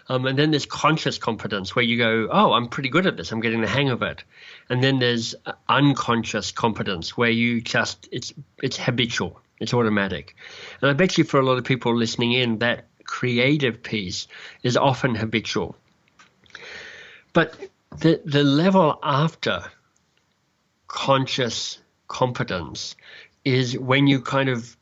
And then there's conscious competence, where you go, oh, I'm pretty good at this. I'm getting the hang of it. And then there's unconscious competence, where you just, it's habitual. It's automatic. And I bet you for a lot of people listening in, that creative piece is often habitual. But the level after conscious competence is when you kind of,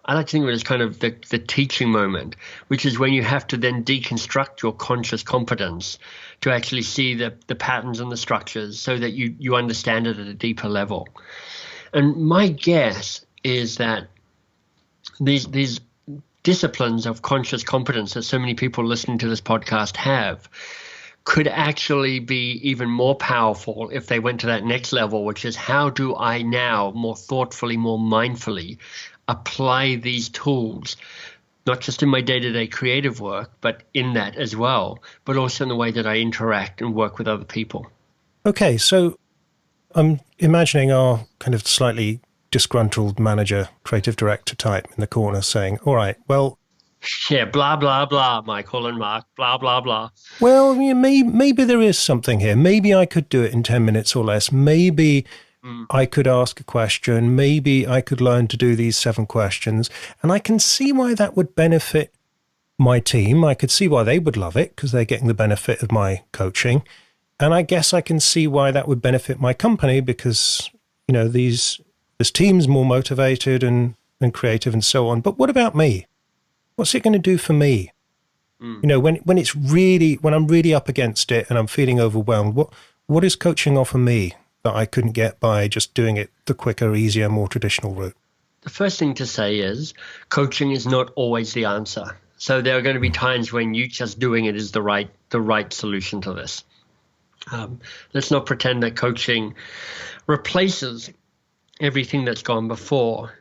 I like to think of it as kind of the teaching moment, which is when you have to then deconstruct your conscious competence to actually see the patterns and the structures so that you understand it at a deeper level. And my guess is that these disciplines of conscious competence that so many people listening to this podcast have could actually be even more powerful if they went to that next level, which is how do I now more thoughtfully, more mindfully apply these tools, not just in my day-to-day creative work, but in that as well, but also in the way that I interact and work with other people. Okay, so I'm imagining our kind of slightly disgruntled manager, creative director type in the corner saying, all right, well, yeah, blah, blah, blah, Michael and Mark, blah, blah, blah. Well, maybe there is something here. Maybe I could do it in 10 minutes or less. Maybe I could ask a question. Maybe I could learn to do these 7 questions. And I can see why that would benefit my team. I could see why they would love it because they're getting the benefit of my coaching. And I guess I can see why that would benefit my company because, this team's more motivated and creative and so on. But what about me? What's it going to do for me? When I'm really up against it and I'm feeling overwhelmed, what does coaching offer me that I couldn't get by just doing it the quicker, easier, more traditional route? The first thing to say is coaching is not always the answer. So there are going to be times when you just doing it is the right solution to this. Let's not pretend that coaching replaces everything that's gone before.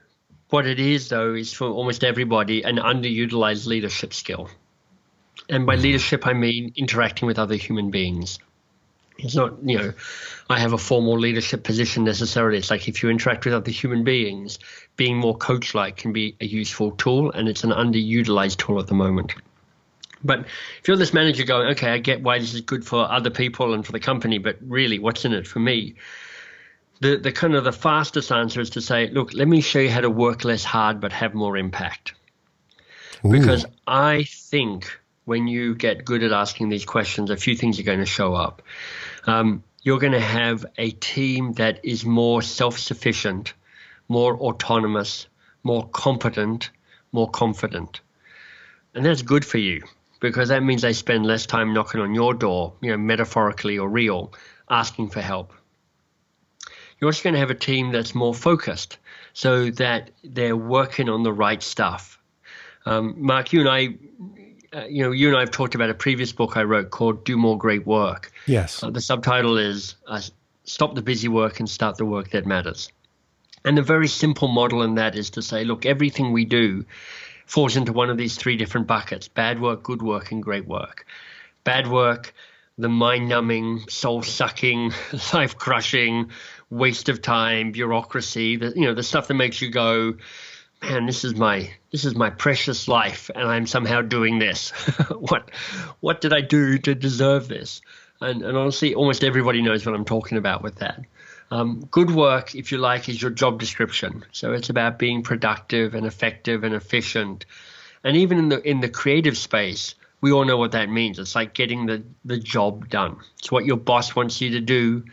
What it is, though, is for almost everybody an underutilized leadership skill. And by leadership, I mean interacting with other human beings. It's not, I have a formal leadership position necessarily. It's like if you interact with other human beings, being more coach-like can be a useful tool, and it's an underutilized tool at the moment. But if you're this manager going, okay, I get why this is good for other people and for the company, but really, what's in it for me? The kind of the fastest answer is to say, look, let me show you how to work less hard but have more impact. Ooh. Because I think when you get good at asking these questions, a few things are going to show up. You're going to have a team that is more self-sufficient, more autonomous, more competent, more confident. And that's good for you because that means they spend less time knocking on your door, metaphorically or real, asking for help. You're also going to have a team that's more focused so that they're working on the right stuff. Mark, you and I have talked about a previous book I wrote called Do More Great Work. Yes. The subtitle is Stop the Busy Work and Start the Work That Matters. And the very simple model in that is to say, look, everything we do falls into one of these 3 different buckets: bad work, good work, and great work. Bad work, the mind-numbing, soul-sucking, life-crushing, waste of time, bureaucracy, the stuff that makes you go, man, this is my precious life, and I'm somehow doing this. What did I do to deserve this? And honestly, almost everybody knows what I'm talking about with that. Good work, if you like, is your job description. So it's about being productive and effective and efficient. And even in the creative space, we all know what that means. It's like getting the job done. It's what your boss wants you to do.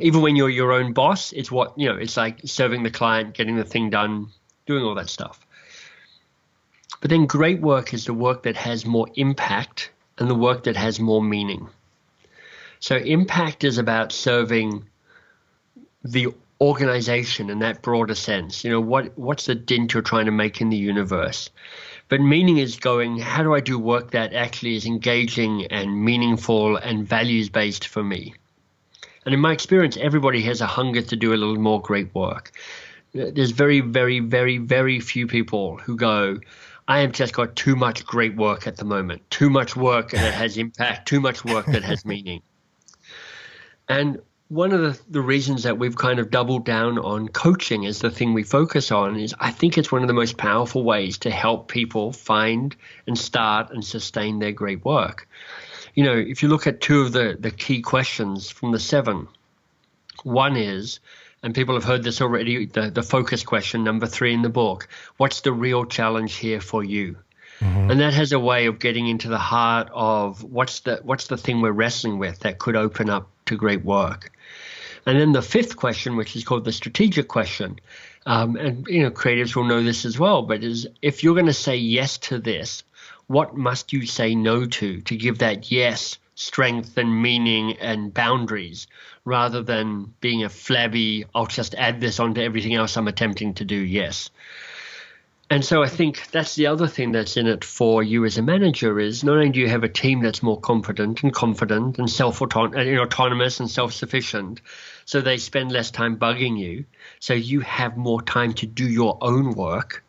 Even when you're your own boss, it's it's like serving the client, getting the thing done, doing all that stuff. But then great work is the work that has more impact and the work that has more meaning. So impact is about serving the organization in that broader sense. What's the dent you're trying to make in the universe? But meaning is going, how do I do work that actually is engaging and meaningful and values-based for me? And in my experience, everybody has a hunger to do a little more great work. There's very, very, very, very few people who go, I have just got too much great work at the moment, too much work that has impact, too much work that has meaning. And one of the reasons that we've kind of doubled down on coaching as the thing we focus on is I think it's one of the most powerful ways to help people find and start and sustain their great work. If you look at 2 of the key questions from the 7, one is, and people have heard this already, the focus question, number 3 in the book, what's the real challenge here for you? Mm-hmm. And that has a way of getting into the heart of what's the thing we're wrestling with that could open up to great work. And then the 5th question, which is called the strategic question, and creatives will know this as well, but is if you're going to say yes to this, what must you say no to give that yes strength and meaning and boundaries, rather than being a flabby, I'll just add this onto everything else I'm attempting to do yes. And so I think that's the other thing that's in it for you as a manager is not only do you have a team that's more confident and autonomous and self-sufficient, so they spend less time bugging you, so you have more time to do your own work.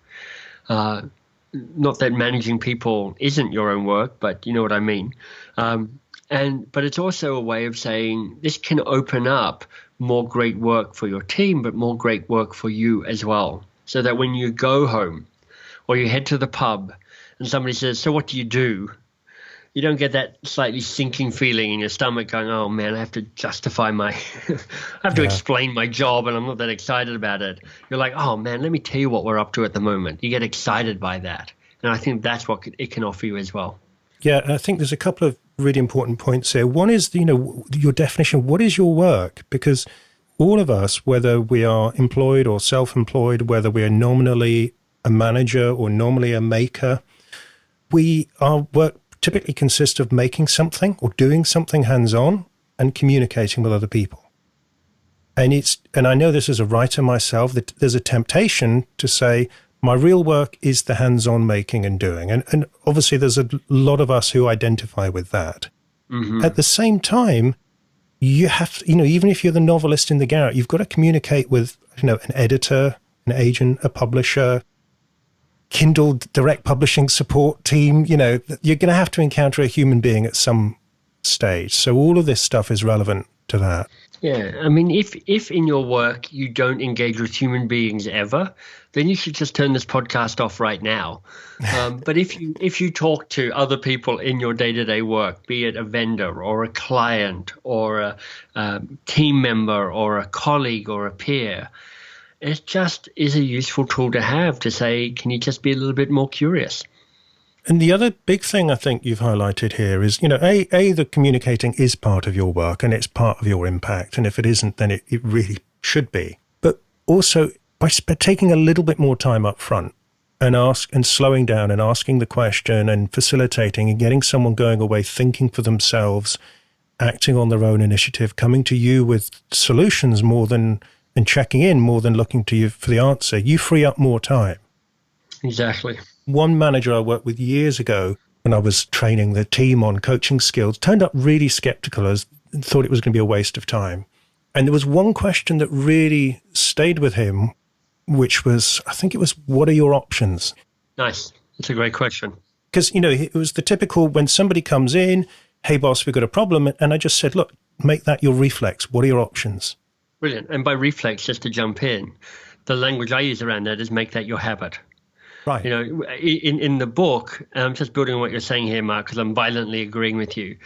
Not that managing people isn't your own work, but you know what I mean. But it's also a way of saying this can open up more great work for your team, but more great work for you as well. So that when you go home or you head to the pub and somebody says, so what do? You don't get that slightly sinking feeling in your stomach going, oh man, I have to justify I have to explain my job and I'm not that excited about it. You're like, oh man, let me tell you what we're up to at the moment. You get excited by that. And I think that's what it can offer you as well. Yeah, I think there's a couple of really important points here. One is, your definition, what is your work? Because all of us, whether we are employed or self-employed, whether we are nominally a manager or normally a maker, our work typically consists of making something or doing something hands-on and communicating with other people. And I know this as a writer myself, that there's a temptation to say, my real work is the hands-on making and doing. And obviously there's a lot of us who identify with that. Mm-hmm. At the same time, you have to, even if you're the novelist in the garret, you've got to communicate with, an editor, an agent, a publisher, Kindle direct publishing support team. You're going to have to encounter a human being at some stage. So all of this stuff is relevant to that. Yeah, I mean, if in your work you don't engage with human beings ever, then you should just turn this podcast off right now. But if you talk to other people in your day-to-day work, be it a vendor or a client or a team member or a colleague or a peer, it just is a useful tool to have to say, can you just be a little bit more curious? And the other big thing I think you've highlighted here is, the communicating is part of your work and it's part of your impact. And if it isn't, then it really should be. But also by taking a little bit more time up front and slowing down and asking the question and facilitating and getting someone going away, thinking for themselves, acting on their own initiative, coming to you with solutions and checking in more than looking to you for the answer, you free up more time. Exactly. One manager I worked with years ago when I was training the team on coaching skills turned up really skeptical and thought it was going to be a waste of time. And there was one question that really stayed with him, which was, I think it was, what are your options? Nice. That's a great question. Because, it was the typical when somebody comes in, hey, boss, we've got a problem. And I just said, look, make that your reflex. What are your options? Brilliant. And by reflex, just to jump in, the language I use around that is make that your habit. Right. In the book, I'm just building on what you're saying here, Mark, because I'm violently agreeing with you.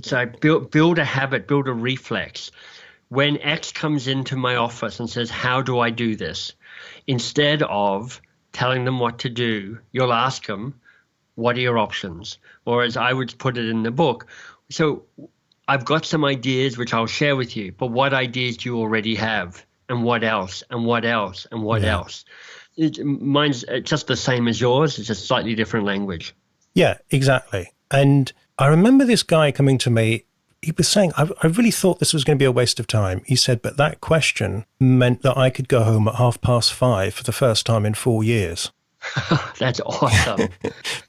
So build a habit, build a reflex. When X comes into my office and says, how do I do this? Instead of telling them what to do, you'll ask them, what are your options? Or as I would put it in the book, so I've got some ideas which I'll share with you, but what ideas do you already have? And what else? And what else? And what else? Mine's just the same as yours. It's just slightly different language. Yeah, exactly. And I remember this guy coming to me. He was saying, I really thought this was going to be a waste of time. He said, but that question meant that I could go home at 5:30 for the first time in 4 years. That's awesome.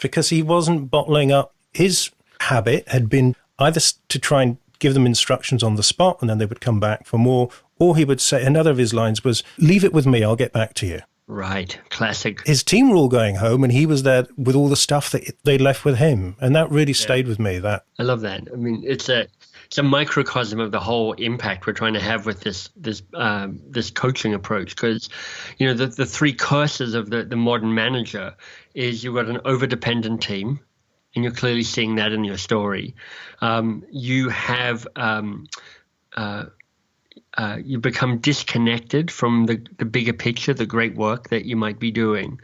Because he wasn't bottling up. His habit had been either to try and give them instructions on the spot and then they would come back for more, or he would say, another of his lines was, leave it with me, I'll get back to you. Right. Classic. His team were all going home and he was there with all the stuff that they left with him. And that really stayed with me. I love that. I mean, it's a microcosm of the whole impact we're trying to have with this coaching approach. Because, the three curses of the modern manager is you've got an over-dependent team, and you're clearly seeing that in your story. You have you become disconnected from the bigger picture, the great work that you might be doing.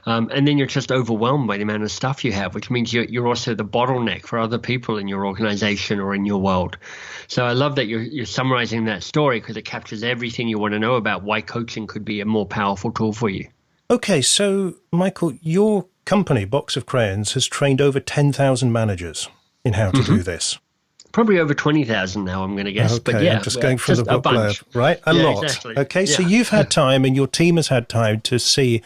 And then you're just overwhelmed by the amount of stuff you have, which means you're also the bottleneck for other people in your organization or in your world. So I love that you're summarizing that story because it captures everything you want to know about why coaching could be a more powerful tool for you. Okay, so Michael, your company, Box of Crayons, has trained over 10,000 managers in how to do this. Probably over 20,000 now, I'm going to guess. Okay, but yeah, I'm just going through the book blurb, right? A lot. Exactly. Okay, so you've had time and your team has had time to see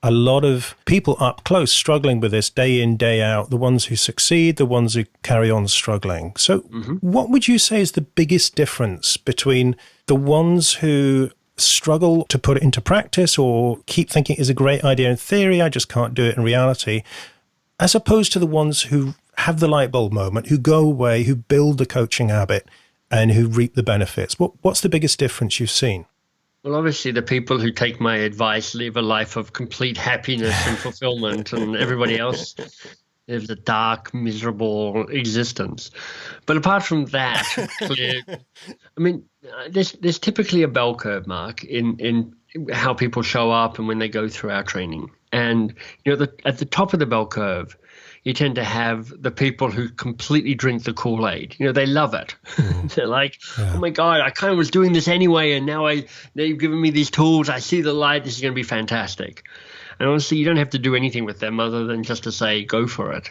a lot of people up close struggling with this day in, day out, the ones who succeed, the ones who carry on struggling. So what would you say is the biggest difference between the ones who struggle to put it into practice or keep thinking it's a great idea in theory, I just can't do it in reality, as opposed to the ones who have the light bulb moment, who go away, who build the coaching habit and who reap the benefits? What's the biggest difference you've seen? Well, obviously, the people who take my advice live a life of complete happiness and fulfillment, and everybody else lives a dark, miserable existence. But apart from that, I mean, there's typically a bell curve, Mark, in how people show up and when they go through our training. And at the top of the bell curve, you tend to have the people who completely drink the Kool-Aid. They love it. They're like, oh my God, I kind of was doing this anyway, and now they've given me these tools. I see the light. This is going to be fantastic. And honestly, you don't have to do anything with them other than just to say, go for it.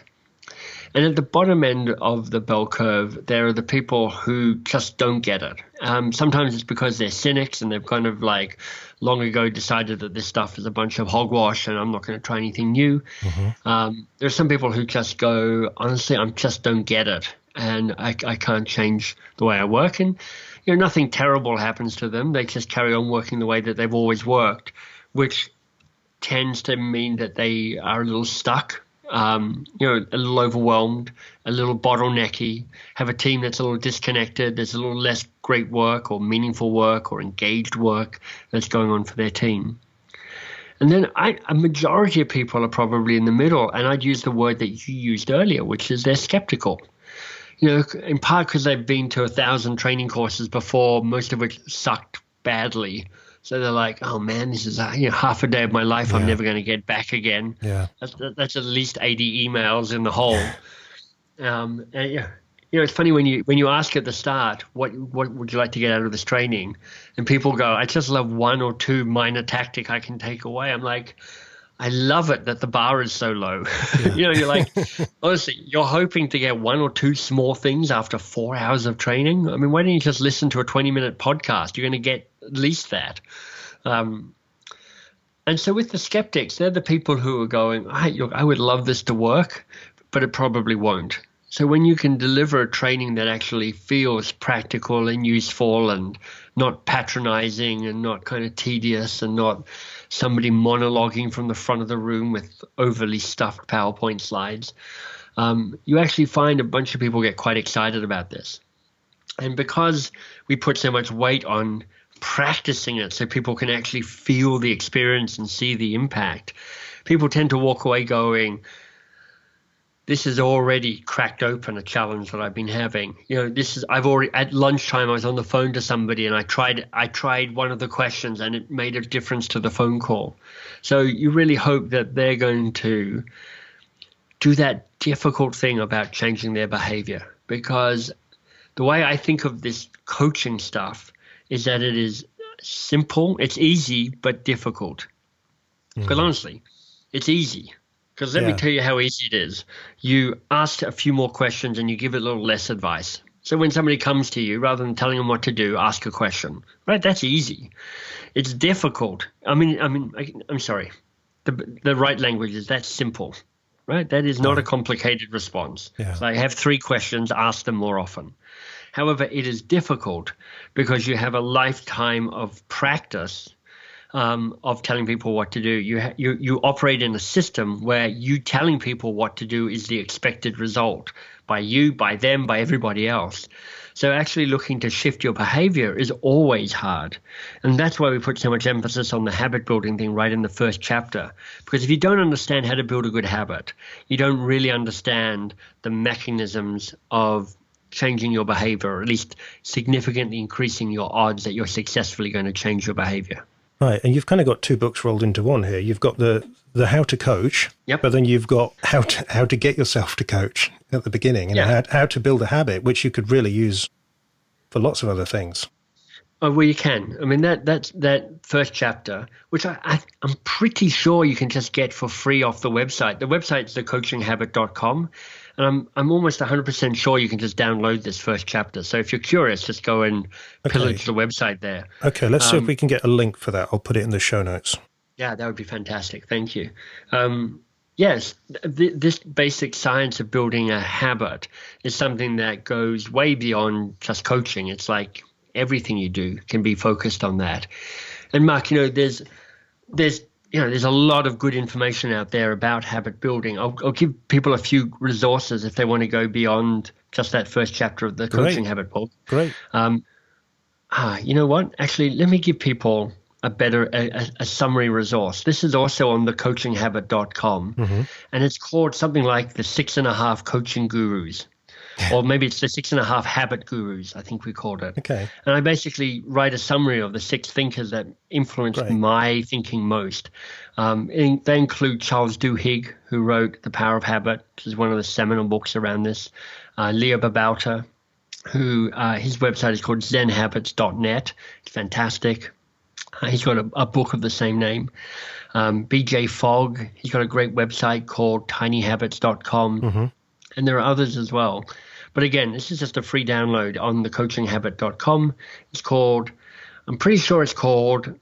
And at the bottom end of the bell curve, there are the people who just don't get it. Sometimes it's because they're cynics and they've kind of like long ago decided that this stuff is a bunch of hogwash and I'm not going to try anything new. There are some people who just go, honestly, I just don't get it. And I can't change the way I work. And nothing terrible happens to them. They just carry on working the way that they've always worked, which tends to mean that they are a little stuck. A little overwhelmed, a little bottlenecky, have a team that's a little disconnected. There's a little less great work or meaningful work or engaged work that's going on for their team. And then a majority of people are probably in the middle, and I'd use the word that you used earlier, which is they're skeptical. In part because they've been to 1,000 training courses before, most of which sucked badly. So they're like, oh man, this is half a day of my life I'm never going to get back again. Yeah, that's at least 80 emails in the hole. It's funny when you ask at the start, what would you like to get out of this training, and people go, I just love one or two minor tactic I can take away. I'm like, I love it that the bar is so low. Yeah. You're like, honestly, you're hoping to get one or two small things after 4 hours of training. I mean, why don't you just listen to a 20-minute podcast? You're going to get at least that. And so with the skeptics, they're the people who are going, I would love this to work, but it probably won't. So when you can deliver a training that actually feels practical and useful and not patronizing and not kind of tedious and not somebody monologuing from the front of the room with overly stuffed PowerPoint slides, you actually find a bunch of people get quite excited about this. And because we put so much weight on practicing it so people can actually feel the experience and see the impact, people tend to walk away going, this has already cracked open a challenge that I've been having. I've already, at lunchtime, I was on the phone to somebody and I tried one of the questions and it made a difference to the phone call. So you really hope that they're going to do that difficult thing about changing their behavior, because the way I think of this coaching stuff is that it is simple, it's easy, but difficult. Because honestly, it's easy. Because let me tell you how easy it is. You ask a few more questions and you give a little less advice. So when somebody comes to you, rather than telling them what to do, ask a question. Right? That's easy. It's difficult. I'm sorry. The right language is that's simple. Right? That is not a complicated response. Yeah. So I have 3 questions, ask them more often. However, it is difficult because you have a lifetime of practice of telling people what to do. You operate in a system where you telling people what to do is the expected result by you, by them, by everybody else. So actually looking to shift your behavior is always hard. And that's why we put so much emphasis on the habit building thing right in the first chapter. Because if you don't understand how to build a good habit, you don't really understand the mechanisms of changing your behavior, or at least significantly increasing your odds that you're successfully going to change your behavior. Right, and you've kind of got 2 books rolled into one here. You've got the how to coach, but then you've got how to get yourself to coach at the beginning, and how to build a habit, which you could really use for lots of other things. Oh, well, you can. I mean, that first chapter, which I'm pretty sure you can just get for free off the website. The website's thecoachinghabit.com. And I'm almost 100% sure you can just download this first chapter. So if you're curious, just go and pillage the website there. Okay, let's see if we can get a link for that. I'll put it in the show notes. Yeah, that would be fantastic. Thank you. Yes, this basic science of building a habit is something that goes way beyond just coaching. It's like everything you do can be focused on that. And Mark, there's a lot of good information out there about habit building. I'll give people a few resources if they want to go beyond just that first chapter of the coaching habit book. Great. You know what? Actually, let me give people a summary resource. This is also on thecoachinghabit.com, and it's called something like the 6.5 Coaching Gurus, or maybe it's the 6.5 Habit Gurus, I think we called it. Okay. And I basically write a summary of the 6 thinkers that influenced my thinking most. They include Charles Duhigg, who wrote The Power of Habit, which is one of the seminal books around this. Leo Babauta, who his website is called zenhabits.net. It's fantastic. He's got a book of the same name. BJ Fogg, he's got a great website called tinyhabits.com. And there are others as well. But again, this is just a free download on thecoachinghabit.com. It's called, I'm pretty sure it's called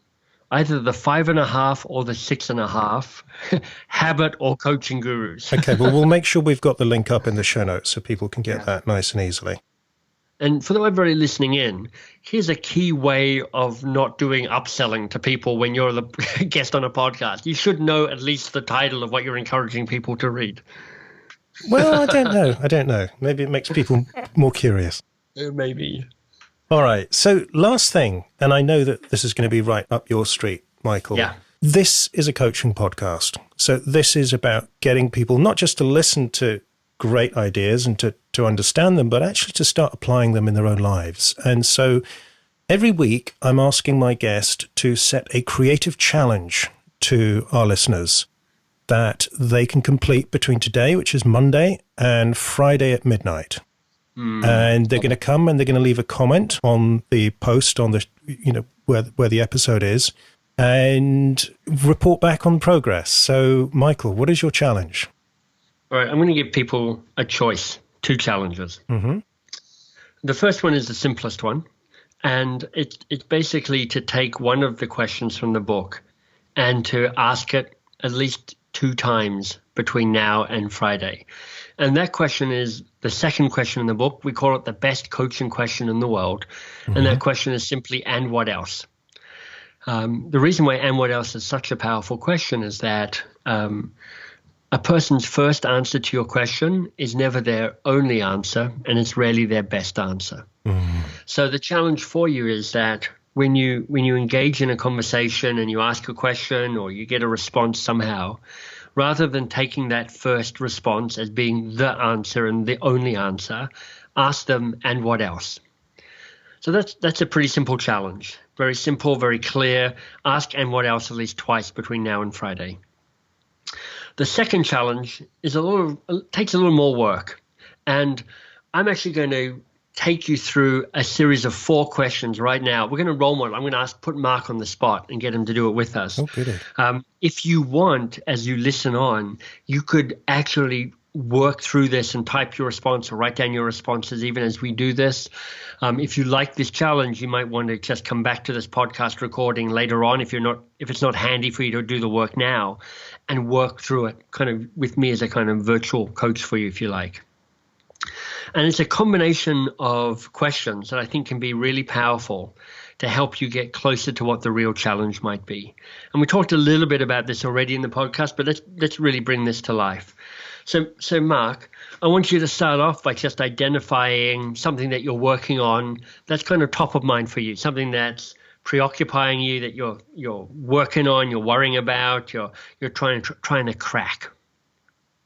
either the 5.5 or the 6.5 Habit or Coaching Gurus. Okay, well, we'll make sure we've got the link up in the show notes so people can get that nice and easily. And for everybody listening in, here's a key way of not doing upselling to people when you're the guest on a podcast. You should know at least the title of what you're encouraging people to read. Well, I don't know. Maybe it makes people more curious. Maybe. All right. So last thing, and I know that this is going to be right up your street, Michael. Yeah. This is a coaching podcast. So this is about getting people not just to listen to great ideas and to understand them, but actually to start applying them in their own lives. And so every week I'm asking my guest to set a creative challenge to our listeners that they can complete between today, which is Monday, and Friday at midnight. And they're going to come and they're going to leave a comment on the post on the, where the episode is, and report back on progress. So, Michael, what is your challenge? All right, I'm going to give people a choice, 2 challenges. The first one is the simplest one, and it's basically to take one of the questions from the book and to ask it at least 2 times between now and Friday. And that question is the second question in the book. We call it the best coaching question in the world. And that question is simply, and what else? The reason why and what else is such a powerful question is that a person's first answer to your question is never their only answer, and it's rarely their best answer. So the challenge for you is that when you engage in a conversation and you ask a question or you get a response somehow, rather than taking that first response as being the answer and the only answer, ask them, and what else? So that's a pretty simple challenge. Very simple, very clear. Ask and what else at least twice between now and Friday. The second challenge is takes a little more work. And I'm actually going to take you through a series of 4 questions right now. We're going to role model. I'm going to put Mark on the spot and get him to do it with us. Oh, goody. If you want, as you listen on, you could actually work through this and type your response or write down your responses even as we do this. If you like this challenge, you might want to just come back to this podcast recording later on if it's not handy for you to do the work now, and work through it kind of with me as a kind of virtual coach for you, if you like. And it's a combination of questions that I think can be really powerful to help you get closer to what the real challenge might be. And we talked a little bit about this already in the podcast, but let's really bring this to life. So Mark, I want you to start off by just identifying something that you're working on that's kind of top of mind for you, something that's preoccupying you, that you're working on, you're worrying about, you're trying to crack.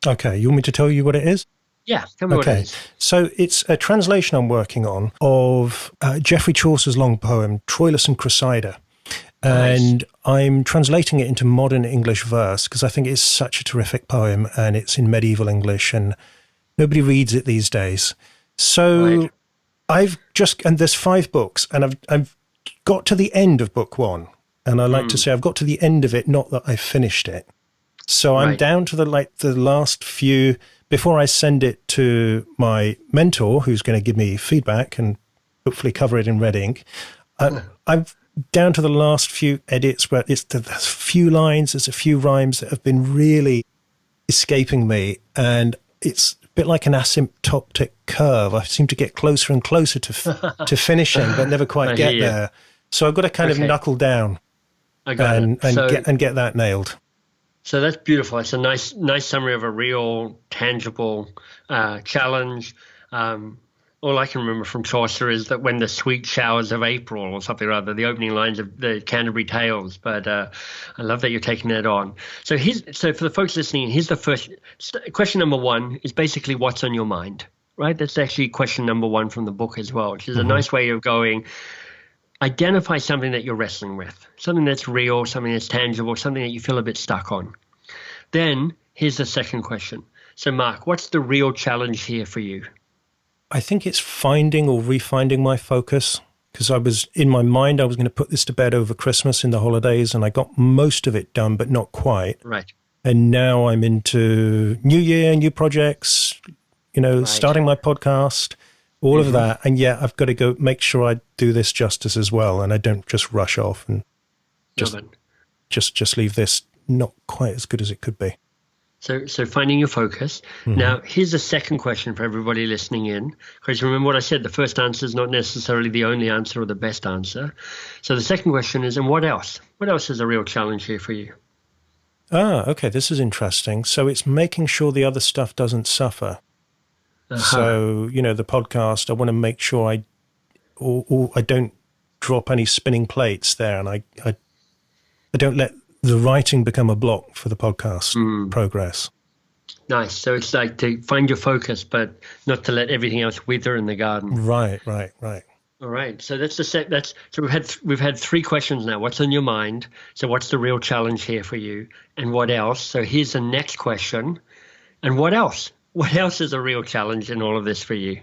Okay, you want me to tell you what it is? Yeah, tell me what it is. So it's a translation I'm working on of Geoffrey Chaucer's long poem, Troilus and Cressida. And I'm translating it into modern English verse because I think it's such a terrific poem and it's in medieval English and nobody reads it these days. So and there's 5 books and I've got to the end of book 1. And I like to say I've got to the end of it, not that I finished it. So I'm down to the last few before I send it to my mentor, who's going to give me feedback and hopefully cover it in red ink. I'm down to the last few edits where there's a few lines, there's a few rhymes that have been really escaping me, and it's a bit like an asymptotic curve. I seem to get closer and closer to finishing, but never quite get there. So I've got to kind of knuckle down and get that nailed. So that's beautiful. It's a nice summary of a real, tangible challenge. All I can remember from Chaucer is that when the sweet showers of April or something or other, the opening lines of the Canterbury Tales. But I love that you're taking that on. So for the folks listening, here's the first question. Number one is basically what's on your mind, right? That's actually question number one from the book as well, which is a nice way of going. Identify something that you're wrestling with, something that's real, something that's tangible, something that you feel a bit stuck on. Then here's the second question. So Mark, what's the real challenge here for you? I think it's finding or refinding my focus, because I was in my mind, I was going to put this to bed over Christmas in the holidays, and I got most of it done, but not quite. Right. And now I'm into new year, new projects, starting my podcast, all of that. And I've got to go make sure I do this justice as well. And I don't just rush off and just leave this not quite as good as it could be. So finding your focus. Now, here's a second question for everybody listening in, because remember what I said, the first answer is not necessarily the only answer or the best answer. So the second question is, and what else? What else is a real challenge here for you? Okay, this is interesting. So it's making sure the other stuff doesn't suffer. So, the podcast, I want to make sure I don't drop any spinning plates there, and I don't let the writing become a block for the podcast progress. Nice. So it's like to find your focus, but not to let everything else wither in the garden. Right. All right. So that's so we've had three questions now. What's on your mind? So what's the real challenge here for you? And what else? So here's the next question. And what else? What else is a real challenge in all of this for you?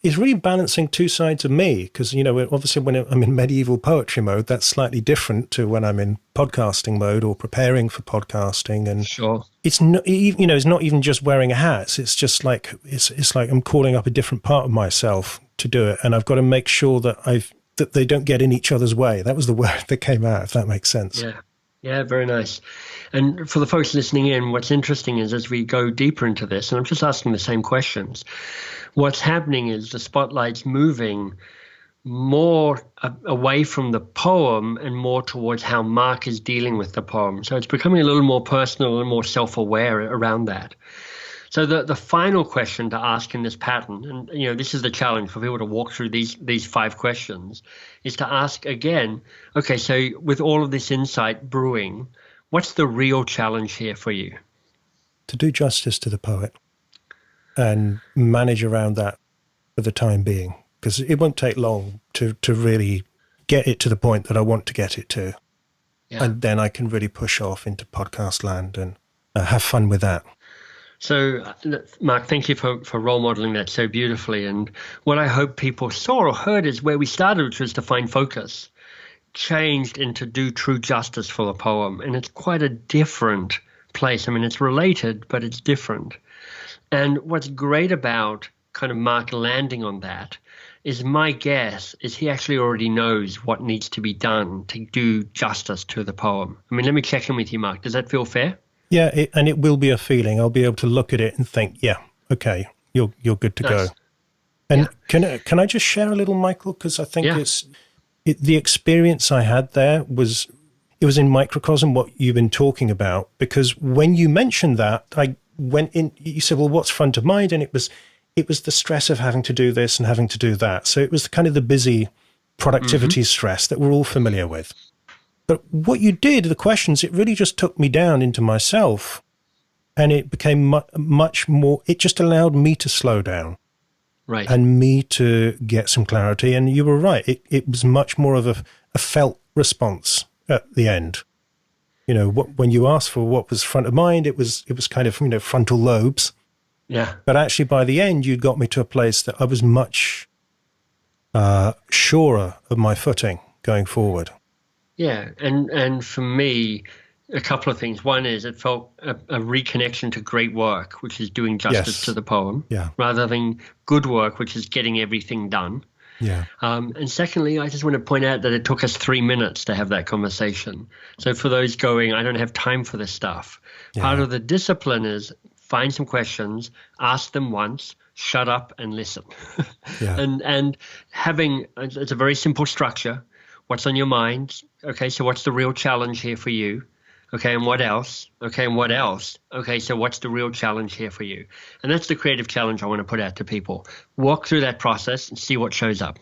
It's really balancing two sides of me, because, obviously when I'm in medieval poetry mode, that's slightly different to when I'm in podcasting mode or preparing for podcasting. And sure, it's not, it's not even just wearing a hat. It's just like, it's like I'm calling up a different part of myself to do it. And I've got to make sure that they don't get in each other's way. That was the word that came out, if that makes sense. Yeah, very nice. And for the folks listening in, what's interesting is as we go deeper into this, and I'm just asking the same questions, what's happening is the spotlight's moving more away from the poem and more towards how Mark is dealing with the poem. So it's becoming a little more personal and more self-aware around that. So the final question to ask in this pattern, and this is the challenge for people to walk through these five questions, is to ask again, okay, so with all of this insight brewing, what's the real challenge here for you? To do justice to the poet and manage around that for the time being, because it won't take long to really get it to the point that I want to get it to. Yeah. And then I can really push off into podcast land and have fun with that. So, Mark, thank you for role modeling that so beautifully. And what I hope people saw or heard is where we started, which was to find focus, changed into do true justice for the poem. And it's quite a different place. I mean, it's related, but it's different. And what's great about kind of Mark landing on that is my guess is he actually already knows what needs to be done to do justice to the poem. I mean, let me check in with you, Mark. Does that feel fair? Yeah, and it will be a feeling. I'll be able to look at it and think, yeah, okay, you're good to go. And can I just share a little, Michael? Because I think the experience I had there was in microcosm what you've been talking about. Because when you mentioned that, I went in. You said, "Well, what's front of mind?" And it was the stress of having to do this and having to do that. So it was kind of the busy productivity stress that we're all familiar with. But what you did, the questions, it really just took me down into myself, and it became much more, it just allowed me to slow down. Right. And me to get some clarity. And you were right. It was much more of a felt response at the end. When you asked for what was front of mind, it was kind of, frontal lobes. Yeah. But actually by the end, you'd got me to a place that I was much surer of my footing going forward. Yeah, and for me, a couple of things. One is it felt a reconnection to great work, which is doing justice to the poem, rather than good work, which is getting everything done. Yeah. And secondly, I just want to point out that it took us 3 minutes to have that conversation. So for those going, I don't have time for this stuff. Yeah. Part of the discipline is find some questions, ask them once, shut up and listen. Yeah. And having, it's a very simple structure. What's on your mind? Okay, so what's the real challenge here for you? Okay, and what else? Okay, and what else? Okay, so what's the real challenge here for you? And that's the creative challenge I want to put out to people. Walk through that process and see what shows up.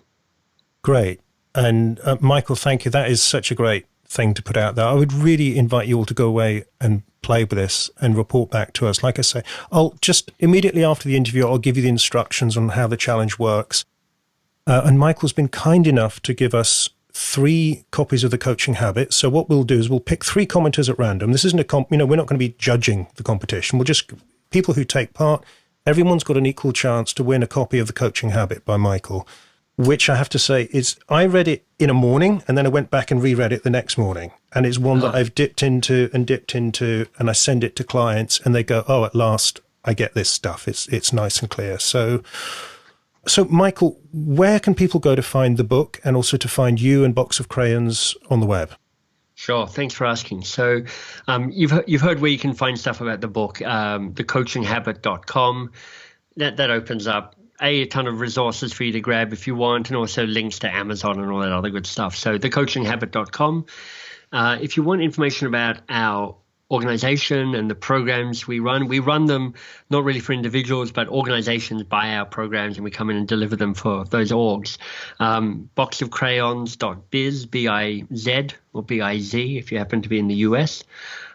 Great. And Michael, thank you. That is such a great thing to put out there. I would really invite you all to go away and play with this and report back to us. Like I say, I'll just immediately after the interview, I'll give you the instructions on how the challenge works. And Michael's been kind enough to give us 3 copies of the Coaching Habit. So what we'll do is we'll pick 3 commenters at random. This isn't we're not going to be judging the competition. We'll just, people who take part, everyone's got an equal chance to win a copy of the Coaching Habit by Michael, which I have to say is, I read it in a morning and then I went back and reread it the next morning. And it's one that I've dipped into, and I send it to clients and they go, oh, at last I get this stuff. It's nice and clear. So Michael, where can people go to find the book and also to find you and Box of Crayons on the web? Sure. Thanks for asking. So you've heard where you can find stuff about the book, thecoachinghabit.com. That opens up a ton of resources for you to grab if you want, and also links to Amazon and all that other good stuff. So thecoachinghabit.com. If you want information about our organization and the programs we run them not really for individuals, but organizations buy our programs and we come in and deliver them for those orgs. Boxofcrayons.biz, B-I-Z or B-I-Z if you happen to be in the US.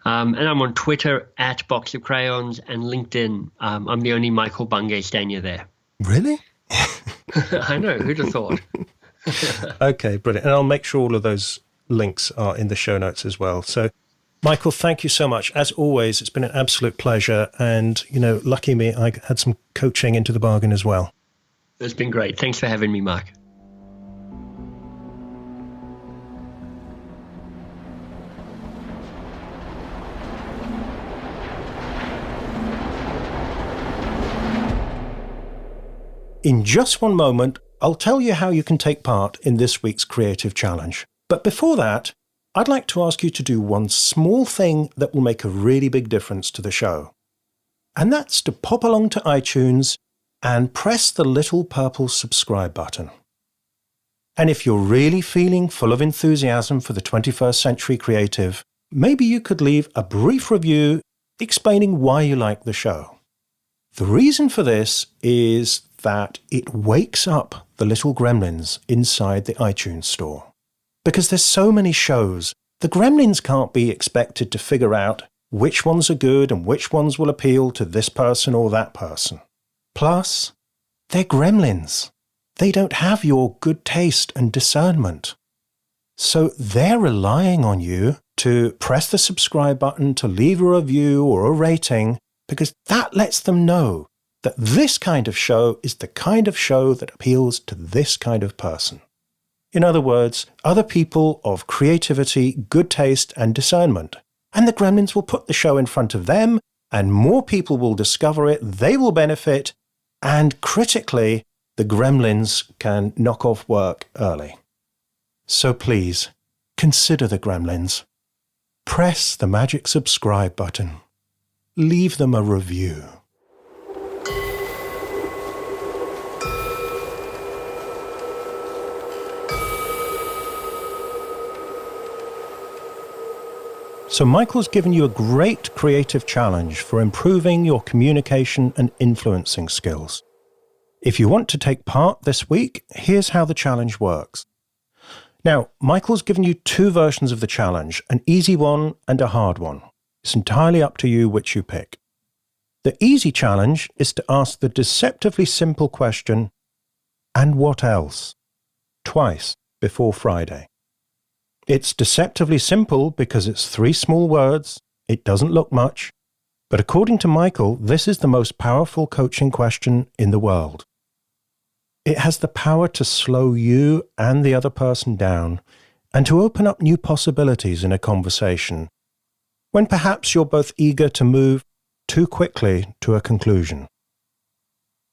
And I'm on Twitter at Box of Crayons and LinkedIn. I'm the only Michael Bungay Stanier there. Really? I know, who'd have thought? Okay, brilliant. And I'll make sure all of those links are in the show notes as well. So Michael, thank you so much. As always, it's been an absolute pleasure. And, lucky me, I had some coaching into the bargain as well. It's been great. Thanks for having me, Mark. In just one moment, I'll tell you how you can take part in this week's Creative Challenge. But before that, I'd like to ask you to do one small thing that will make a really big difference to the show. And that's to pop along to iTunes and press the little purple subscribe button. And if you're really feeling full of enthusiasm for the 21st Century Creative, maybe you could leave a brief review explaining why you like the show. The reason for this is that it wakes up the little gremlins inside the iTunes store. Because there's so many shows, the gremlins can't be expected to figure out which ones are good and which ones will appeal to this person or that person. Plus, they're gremlins. They don't have your good taste and discernment. So they're relying on you to press the subscribe button, to leave a review or a rating, because that lets them know that this kind of show is the kind of show that appeals to this kind of person. In other words, other people of creativity, good taste, and discernment. And the gremlins will put the show in front of them, and more people will discover it, they will benefit, and critically, the gremlins can knock off work early. So please, consider the gremlins. Press the magic subscribe button. Leave them a review. So Michael's given you a great creative challenge for improving your communication and influencing skills. If you want to take part this week, here's how the challenge works. Now, Michael's given you 2 versions of the challenge, an easy one and a hard one. It's entirely up to you which you pick. The easy challenge is to ask the deceptively simple question, "And what else?" twice before Friday. It's deceptively simple because it's 3 small words, it doesn't look much, but according to Michael, this is the most powerful coaching question in the world. It has the power to slow you and the other person down and to open up new possibilities in a conversation when perhaps you're both eager to move too quickly to a conclusion.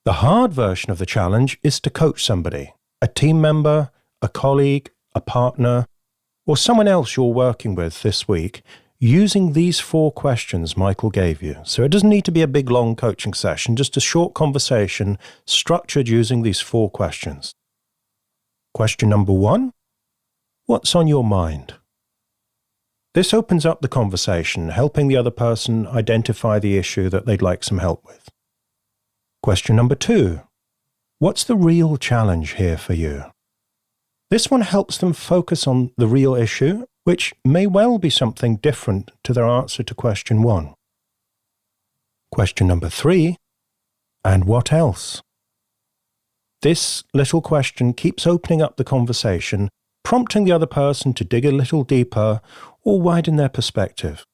The hard version of the challenge is to coach somebody, a team member, a colleague, a partner, or someone else you're working with this week using these 4 questions Michael gave you. So it doesn't need to be a big, long coaching session, just a short conversation structured using these 4 questions. Question number 1, what's on your mind? This opens up the conversation, helping the other person identify the issue that they'd like some help with. Question number 2, what's the real challenge here for you? This one helps them focus on the real issue, which may well be something different to their answer to question 1. Question number 3, and what else? This little question keeps opening up the conversation, prompting the other person to dig a little deeper or widen their perspective.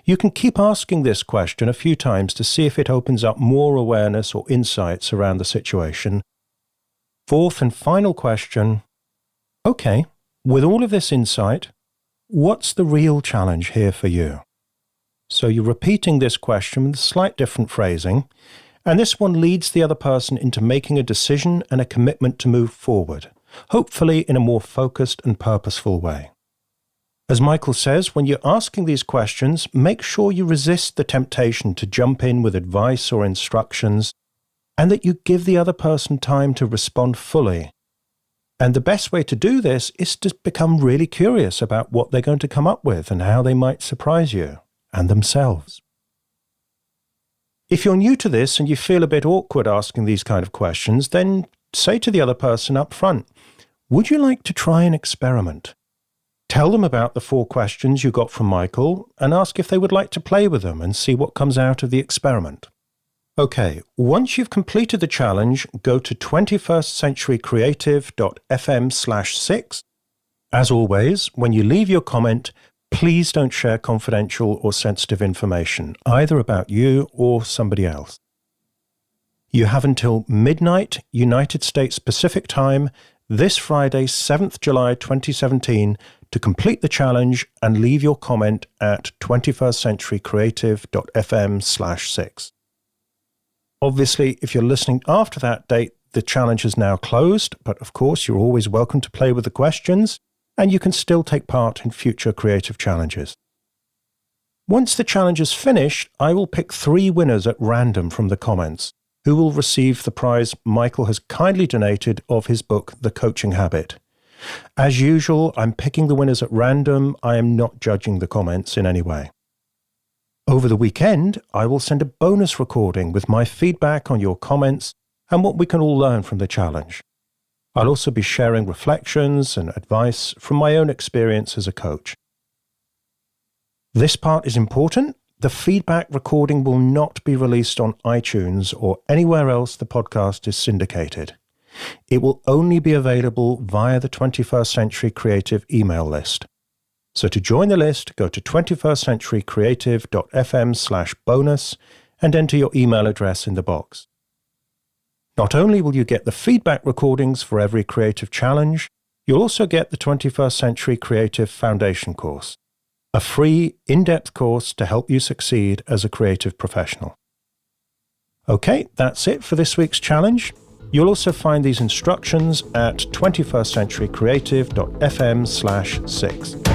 You can keep asking this question a few times to see if it opens up more awareness or insights around the situation. 4th and final question, okay, with all of this insight, what's the real challenge here for you? So you're repeating this question with slight different phrasing, and this one leads the other person into making a decision and a commitment to move forward, hopefully in a more focused and purposeful way. As Michael says, when you're asking these questions, make sure you resist the temptation to jump in with advice or instructions, and that you give the other person time to respond fully. And the best way to do this is to become really curious about what they're going to come up with and how they might surprise you and themselves. If you're new to this and you feel a bit awkward asking these kind of questions, then say to the other person up front, would you like to try an experiment? Tell them about the 4 questions you got from Michael and ask if they would like to play with them and see what comes out of the experiment. Okay, once you've completed the challenge, go to 21stcenturycreative.fm/6. As always, when you leave your comment, please don't share confidential or sensitive information, either about you or somebody else. You have until midnight United States Pacific Time this Friday, 7th July 2017, to complete the challenge and leave your comment at 21stcenturycreative.fm/6. Obviously, if you're listening after that date, the challenge is now closed, but of course you're always welcome to play with the questions, and you can still take part in future creative challenges. Once the challenge is finished, I will pick 3 winners at random from the comments, who will receive the prize Michael has kindly donated of his book, The Coaching Habit. As usual, I'm picking the winners at random. I am not judging the comments in any way. Over the weekend, I will send a bonus recording with my feedback on your comments and what we can all learn from the challenge. I'll also be sharing reflections and advice from my own experience as a coach. This part is important. The feedback recording will not be released on iTunes or anywhere else the podcast is syndicated. It will only be available via the 21st Century Creative email list. So to join the list, go to 21stcenturycreative.fm/bonus and enter your email address in the box. Not only will you get the feedback recordings for every creative challenge, you'll also get the 21st Century Creative Foundation course, a free, in-depth course to help you succeed as a creative professional. Okay, that's it for this week's challenge. You'll also find these instructions at 21stcenturycreative.fm/6.